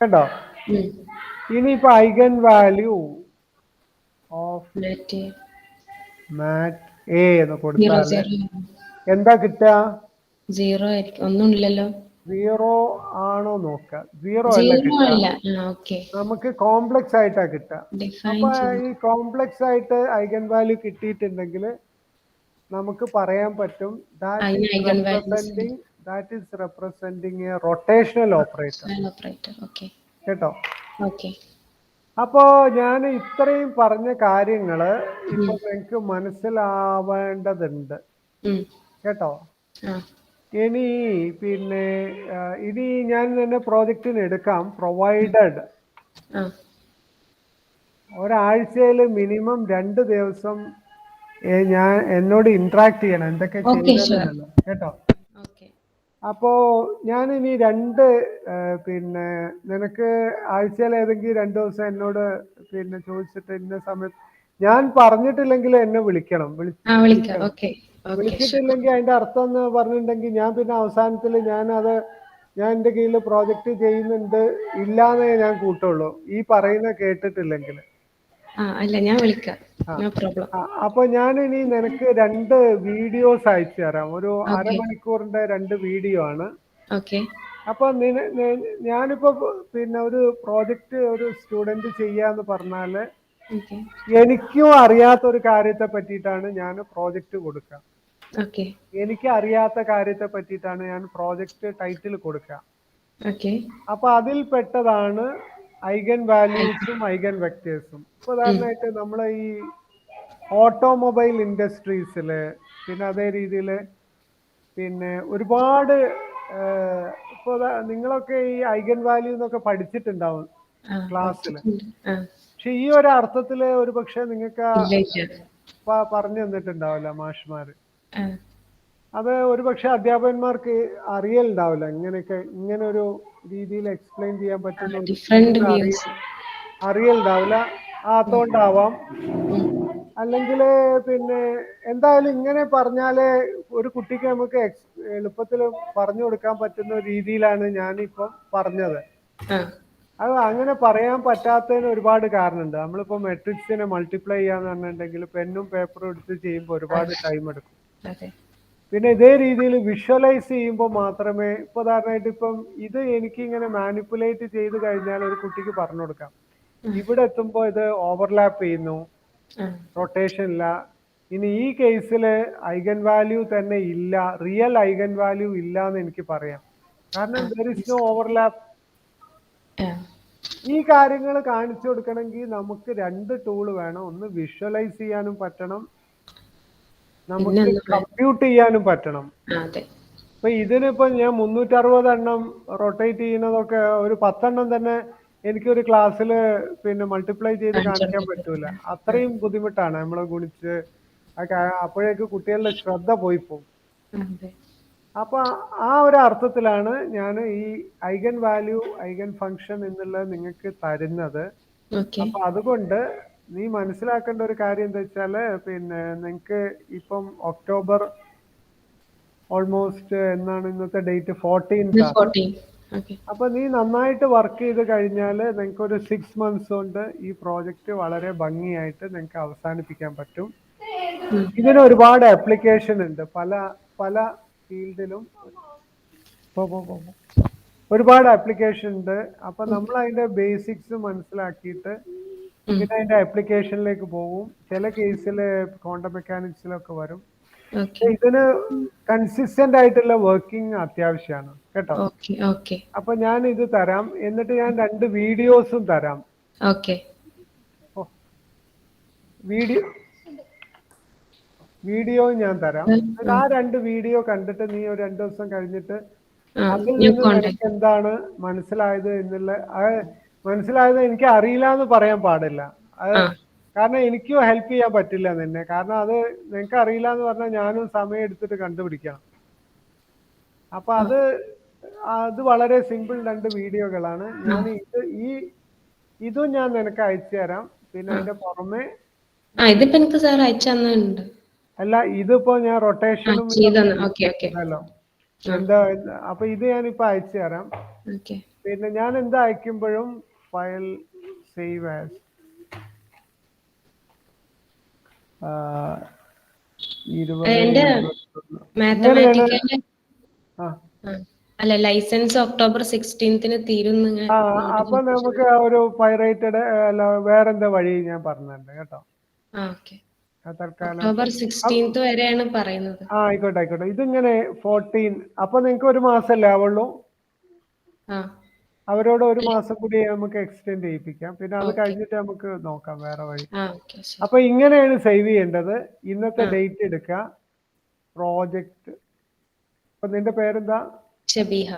കേട്ടോ. ഇനിയിപ്പോ eigen value of mat A എന്ന് കൊടുത്താൽ എന്താ കിട്ടുക? 0 ആയിരിക്കും. ഒന്നുമില്ലല്ലോ. 0 ആണോ നോക്കുക? 0 അല്ല കിട്ടുക, നമുക്ക് കോംപ്ലക്സ് ആയിട്ടാ കിട്ടുക. അപ്പൊ ഈ കോംപ്ലക്സ് ആയിട്ട് ഐഗൻ വാല്യൂ കിട്ടിയിട്ടുണ്ടെങ്കിൽ നമുക്ക് പറയാൻ പറ്റും that is representing a rotational operator. കേട്ടോ. അപ്പോ ഞാൻ ഇത്രയും പറഞ്ഞ കാര്യങ്ങള് ഇപ്പൊ നിങ്ങൾക്ക് മനസ്സിലാവേണ്ടതുണ്ട് കേട്ടോ. ഇനി ഞാൻ തന്നെ പ്രോജക്റ്റിന് എടുക്കാം, പ്രൊവൈഡഡ് ഒരാഴ്ചയിൽ മിനിമം 2 ദിവസം എന്നോട് ഇന്ററാക്ട് ചെയ്യണം, എന്തൊക്കെ ചെയ്തതെന്നല്ല കേട്ടോ. അപ്പോ ഞാൻ ഇനി നിനക്ക് ആഴ്ചയിൽ ഏതെങ്കിലും 2 ദിവസം എന്നോട് ചോദിച്ചിട്ട് ഇന്ന സമയത്ത് ഞാൻ പറഞ്ഞിട്ടില്ലെങ്കിൽ എന്നെ വിളിക്കണം. വിളിച്ചിട്ടില്ലെങ്കിൽ അതിന്റെ അർത്ഥം എന്ന് പറഞ്ഞിട്ടുണ്ടെങ്കിൽ ഞാൻ പിന്നെ അവസാനത്തിൽ ഞാൻ എന്റെ കീഴിൽ പ്രോജക്റ്റ് ചെയ്യുന്നുണ്ട് ഇല്ലാന്നേ ഞാൻ കൂട്ടുള്ളൂ, ഈ പറയുന്ന കേട്ടിട്ടില്ലെങ്കിൽ. അപ്പൊ ഞാൻ ഇനി നിനക്ക് 2 വീഡിയോസ് അയച്ചു തരാം. ഒരു അരമണിക്കൂറിന്റെ 2 വീഡിയോ ആണ്. അപ്പൊ ഞാനിപ്പോ ഒരു പ്രോജക്റ്റ് ഒരു സ്റ്റുഡന്റ് ചെയ്യാന്ന് പറഞ്ഞാല് എനിക്കും അറിയാത്ത ഒരു കാര്യത്തെ പറ്റിയിട്ടാണ് ഞാൻ പ്രോജക്റ്റ് കൊടുക്കുക. എനിക്ക് അറിയാത്ത കാര്യത്തെ പറ്റിയിട്ടാണ് ഞാൻ പ്രോജക്റ്റ് ടൈറ്റിൽ കൊടുക്കുക. അപ്പൊ അതിൽ പെട്ടതാണ് ഐഗൻ വാല്യൂസും ഐഗൻ വെക്ടേഴ്സും. ഉദാഹരണമായിട്ട് നമ്മളെ ഈ ഓട്ടോമൊബൈൽ ഇൻഡസ്ട്രീസില് അതേ രീതിയില് ഒരുപാട് ഇപ്പൊ നിങ്ങളൊക്കെ ഈ ഐഗൻ വാല്യൂ എന്നൊക്കെ പഠിച്ചിട്ടുണ്ടാവും ക്ലാസ്സിൽ. പക്ഷെ ഈ ഒരു അർത്ഥത്തില് ഒരു പക്ഷെ നിങ്ങൾക്ക് പറഞ്ഞു തന്നിട്ടുണ്ടാവില്ല മാഷ്മാര്. അത് ഒരുപക്ഷെ അധ്യാപകന്മാർക്ക് അറിയലുണ്ടാവില്ല ഇങ്ങനെ ഒരു രീതിയിൽ എക്സ്പ്ലെയിൻ ചെയ്യാൻ പറ്റുന്ന അറിയലുണ്ടാവില്ല. അതുകൊണ്ടാവാം. അല്ലെങ്കിൽ എന്തായാലും ഇങ്ങനെ പറഞ്ഞാലേ ഒരു കുട്ടിക്ക് നമുക്ക് എളുപ്പത്തിൽ പറഞ്ഞു കൊടുക്കാൻ പറ്റുന്ന രീതിയിലാണ് ഞാനിപ്പം പറഞ്ഞത്. അത് അങ്ങനെ പറയാൻ പറ്റാത്തതിന് ഒരുപാട് കാരണമുണ്ട്. നമ്മളിപ്പോ മെട്രിക്സിനെ മൾട്ടിപ്ലൈ ചെയ്യാന്ന് പറഞ്ഞിട്ടുണ്ടെങ്കിൽ പെന്നും പേപ്പറും എടുത്ത് ചെയ്യുമ്പോൾ ഒരുപാട് ടൈം എടുക്കും. പിന്നെ ഇതേ രീതിയിൽ വിഷ്വലൈസ് ചെയ്യുമ്പോൾ മാത്രമേ, ഇപ്പൊ ഉദാഹരണമായിട്ട് ഇത് എനിക്ക് ഇങ്ങനെ മാനിപ്പുലേറ്റ് ചെയ്ത് കഴിഞ്ഞാൽ ഒരു കുട്ടിക്ക് പറഞ്ഞു കൊടുക്കാം. ഇവിടെ എത്തുമ്പോ ഇത് ഓവർലാപ്പ് ചെയ്യുന്നു, റൊട്ടേഷൻ ഇല്ല. ഇനി ഈ കേസിൽ ഐഗൻ വാല്യൂ തന്നെ ഇല്ല, റിയൽ ഐഗൻ വാല്യൂ ഇല്ല എന്ന് എനിക്ക് പറയാം. കാരണം ദർ ഇസ് നോ ഓവർലാപ്പ്. ഈ കാര്യങ്ങൾ കാണിച്ചു കൊടുക്കണമെങ്കിൽ നമുക്ക് 2 ടൂൾ വേണം. ഒന്ന് വിഷ്വലൈസ് ചെയ്യാനും പറ്റണം, നമുക്ക് കമ്പ്യൂട്ട് ചെയ്യാനും പറ്റണം. ഇപ്പൊ ഇതിനിപ്പോ ഞാൻ 360 എണ്ണം റൊട്ടേറ്റ് ചെയ്യുന്നതൊക്കെ ഒരു 10 എണ്ണം തന്നെ എനിക്കൊരു ക്ലാസ്സിൽ മൾട്ടിപ്ലൈ ചെയ്ത് കാണിക്കാൻ പറ്റൂല. അത്രയും ബുദ്ധിമുട്ടാണ് നമ്മളെ ഗുണിച്ച്. അപ്പോഴേക്ക് കുട്ടികളുടെ ശ്രദ്ധ പോയി പോകും. അപ്പൊ ആ ഒരു അർത്ഥത്തിലാണ് ഞാൻ ഈ ഐഗൻ വാല്യൂ ഐഗൻ ഫംഗ്ഷൻ എന്നുള്ളത് നിങ്ങൾക്ക് തരുന്നത്. അപ്പൊ അതുകൊണ്ട് നീ മനസ്സിലാക്കേണ്ട ഒരു കാര്യം എന്താ വെച്ചാല് നിങ്ങക്ക് ഇപ്പം ഒക്ടോബർ ഓൾമോസ്റ്റ് എന്നാണ് ഇന്നത്തെ ഡേറ്റ് 14th. അപ്പൊ നീ നന്നായിട്ട് വർക്ക് ചെയ്ത് കഴിഞ്ഞാല് നിങ്ങൾക്ക് ഒരു 6 months കൊണ്ട് ഈ പ്രോജക്റ്റ് വളരെ ഭംഗിയായിട്ട് നിങ്ങൾക്ക് അവസാനിപ്പിക്കാൻ പറ്റും. ഇതിന് ഒരുപാട് ആപ്ലിക്കേഷൻ ഉണ്ട്, പല ഫീൽഡിലും ഒരുപാട് ആപ്ലിക്കേഷൻ ഉണ്ട്. അപ്പൊ നമ്മൾ അതിന്റെ ബേസിക്സ് മനസ്സിലാക്കിയിട്ട് പിന്നെ അതിന്റെ ആപ്ലിക്കേഷനിലേക്ക് പോകും. ചില കേസിൽ ക്വാണ്ടം മെക്കാനിക്സിലൊക്കെ വരും. ഇതിന് കൺസിസ്റ്റന്റ് ആയിട്ടുള്ള വർക്കിംഗ് അത്യാവശ്യമാണ് കേട്ടോ. അപ്പൊ ഞാൻ ഇത് തരാം, എന്നിട്ട് ഞാൻ 2 വീഡിയോസും തരാം. വീഡിയോ ഞാൻ തരാം. ആ 2 വീഡിയോ കണ്ടിട്ട് നീ ഒരു 2 ദിവസം കഴിഞ്ഞിട്ട് അതിൽ ഞാൻ നിന്ന് കോണ്ടാക്ട് നിനക്ക് എന്താണ് മനസ്സിലായത് എന്നുള്ള മനസ്സിലായത് എനിക്ക് അറിയില്ല എന്ന് പറയാൻ പാടില്ല. അത് കാരണം എനിക്കും ഹെൽപ്പ് ചെയ്യാൻ പറ്റില്ല നിന്നെ. കാരണം അത് നിനക്ക് അറിയില്ല എന്ന് പറഞ്ഞാൽ ഞാനും സമയം എടുത്തിട്ട് കണ്ടുപിടിക്കണം. അപ്പൊ അത് വളരെ സിമ്പിൾ 2 വീഡിയോകളാണ്. ഞാൻ ഇതും ഞാൻ നിനക്ക് അയച്ചു തരാം. പിന്നെ അതിന്റെ പുറമെ ഇതിപ്പോ എനിക്ക് സാർ അയച്ചു തന്നിട്ടുണ്ട്. അല്ല, ഇതിപ്പോ ഞാൻ റൊട്ടേഷനും ഉണ്ടല്ലോ എന്താ. അപ്പൊ ഇത് ഞാനിപ്പോ അയച്ചു തരാം. പിന്നെ ഞാൻ എന്താ അയക്കുമ്പോഴും ഫയൽ സേവ് ആസ് 20 അല്ല ലൈസൻസ് ഒക്ടോബർ 16 തീരുന്നു. അപ്പൊ നമുക്ക് ഒരു പൈറേറ്റഡ് അല്ല വേറെന്താ വഴി ഞാൻ പറഞ്ഞിട്ടുണ്ട് കേട്ടോ. ഒക്ടോബർ 16 വരെയാണ് പറയുന്നത്. ആയിക്കോട്ടെ. ഇതിങ്ങനെ 14. അപ്പൊ നിങ്ങക്ക് ഒരു മാസമല്ലേ ആവുള്ളൂ. അവരോട് ഒരു മാസം കൂടി നമുക്ക് എക്സ്റ്റെൻഡ് ചെയ്യിപ്പിക്കാം. പിന്നെ അത് കഴിഞ്ഞിട്ട് നമുക്ക് നോക്കാം വേറെ വഴി. അപ്പൊ ഇങ്ങനെയാണ് സേവ് ചെയ്യേണ്ടത്. ഇന്നത്തെ ഡേറ്റ് എടുക്കുക. പ്രോജക്റ്റ്. അപ്പൊ നിന്റെ പേരെന്താ? ഷബീഹ.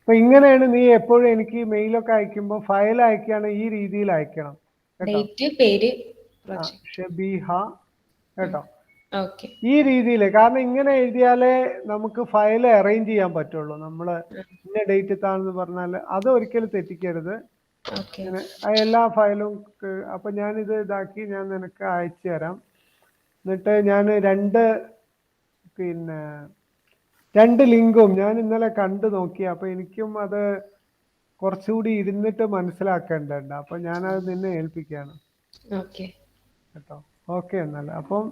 അപ്പൊ ഇങ്ങനെയാണ് നീ എപ്പോഴും എനിക്ക് മെയിലൊക്കെ അയക്കുമ്പോ ഫയൽ അയക്കുകയാണ് ഈ രീതിയിൽ അയക്കണം കേട്ടോ. ഷബീഹ കേട്ടോ. ഈ രീതിയിൽ. കാരണം ഇങ്ങനെ എഴുതിയാലേ നമുക്ക് ഫയൽ അറേഞ്ച് ചെയ്യാൻ പറ്റുള്ളൂ. നമ്മള് ഇന്ന ഡേറ്റ് എത്താണെന്ന് പറഞ്ഞാൽ അത് ഒരിക്കലും തെറ്റിക്കരുത്. എല്ലാ ഫയലും. അപ്പൊ ഞാനിത് ഇതാക്കി ഞാൻ നിനക്ക് അയച്ചു തരാം. എന്നിട്ട് ഞാൻ 2 ലിങ്കും ഞാൻ ഇന്നലെ കണ്ടു നോക്കി. അപ്പൊ എനിക്കും അത് കുറച്ചുകൂടി ഇരുന്നിട്ട് മനസ്സിലാക്കേണ്ടതുണ്ട്. അപ്പൊ ഞാനത് നിന്നെ ഏൽപ്പിക്കുകയാണ് കേട്ടോ. ഓക്കെ എന്നാൽ. അപ്പം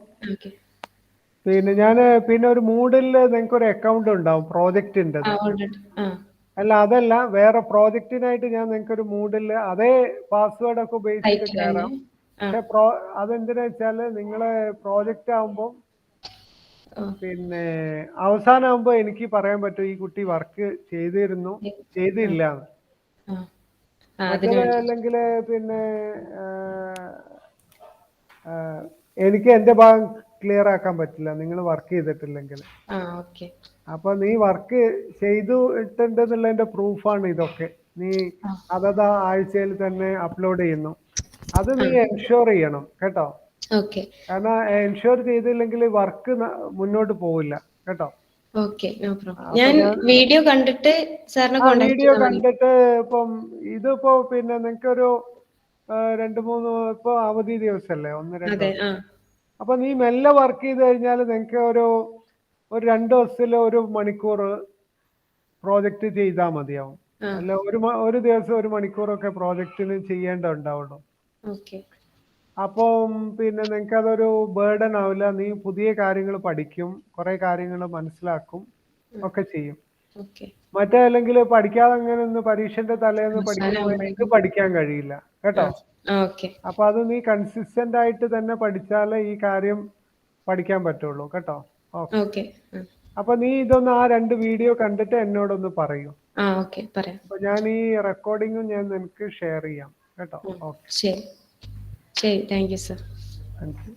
പിന്നെ ഒരു മൂഡില് നിങ്ങൾക്ക് ഒരു അക്കൗണ്ട് ഉണ്ടാവും പ്രോജക്റ്റിന്റെ. അല്ല അതല്ല, വേറെ പ്രോജക്റ്റിനായിട്ട് ഞാൻ നിങ്ങൾക്ക് ഒരു മൂഡില് അതേ പാസ്വേഡ് ഒക്കെ ഉപയോഗിച്ചിട്ട് കയറാം. പക്ഷെ അതെന്തിനാ വെച്ചാല് നിങ്ങളെ പ്രോജക്റ്റ് ആവുമ്പോ പിന്നെ അവസാനമാകുമ്പോ എനിക്ക് പറയാൻ പറ്റും ഈ കുട്ടി വർക്ക് ചെയ്തില്ല. അല്ലെങ്കിൽ പിന്നെ എനിക്ക് എന്റെ ഭാഗം ക്ലിയർ ആക്കാൻ പറ്റില്ല നിങ്ങൾ വർക്ക് ചെയ്തിട്ടില്ലെങ്കിൽ. അപ്പൊ നീ വർക്ക് ചെയ്തിട്ടുണ്ടെന്നുള്ളതിന്റെ പ്രൂഫാണ് ഇതൊക്കെ. നീ അതത് ആഴ്ചയിൽ തന്നെ അപ്ലോഡ് ചെയ്യുന്നു. അത് നീ എൻഷുർ ചെയ്യണം കേട്ടോ. കാരണം എൻഷുർ ചെയ്തില്ലെങ്കിൽ വർക്ക് മുന്നോട്ട് പോവില്ല കേട്ടോ. വീഡിയോ കണ്ടിട്ട് ഇപ്പം ഇതിപ്പോ പിന്നെ നിങ്ങൾക്കൊരു 2-3 ഇപ്പൊ അവധി ദിവസല്ലേ 1-2. അപ്പൊ നീ മെല്ലെ വർക്ക് ചെയ്ത് കഴിഞ്ഞാൽ നിങ്ങക്ക് ഒരു 2 ദിവസത്തിൽ 1 മണിക്കൂർ പ്രോജക്റ്റ് ചെയ്താൽ മതിയാവും. അല്ല ഒരു ദിവസം 1 മണിക്കൂറൊക്കെ പ്രോജക്റ്റിന് ചെയ്യേണ്ടതുണ്ടാവുള്ളൂ. അപ്പം പിന്നെ നിനക്ക് അതൊരു ബേർഡൻ ആവില്ല. നീ പുതിയ കാര്യങ്ങൾ പഠിക്കും, കുറെ കാര്യങ്ങൾ മനസ്സിലാക്കും ഒക്കെ ചെയ്യും. മറ്റേ അല്ലെങ്കിൽ പഠിക്കാതെ അങ്ങനെ ഒന്ന് പരീക്ഷന്റെ തലേന്ന് പഠിക്കുമ്പോൾ എനിക്ക് പഠിക്കാൻ കഴിയില്ല കേട്ടോ. അപ്പൊ അത് നീ കൺസിസ്റ്റന്റ് ആയിട്ട് തന്നെ പഠിച്ചാലേ ഈ കാര്യം പഠിക്കാൻ പറ്റുള്ളൂ കേട്ടോ. അപ്പൊ നീ ഇതൊന്ന് ആ 2 വീഡിയോ കണ്ടിട്ട് എന്നോടൊന്ന് പറയൂ. അപ്പൊ ഞാൻ ഈ റെക്കോർഡിങ്ങും ഞാൻ നിനക്ക് ഷെയർ ചെയ്യാം കേട്ടോ. ശരി, thank you sir. Thank you.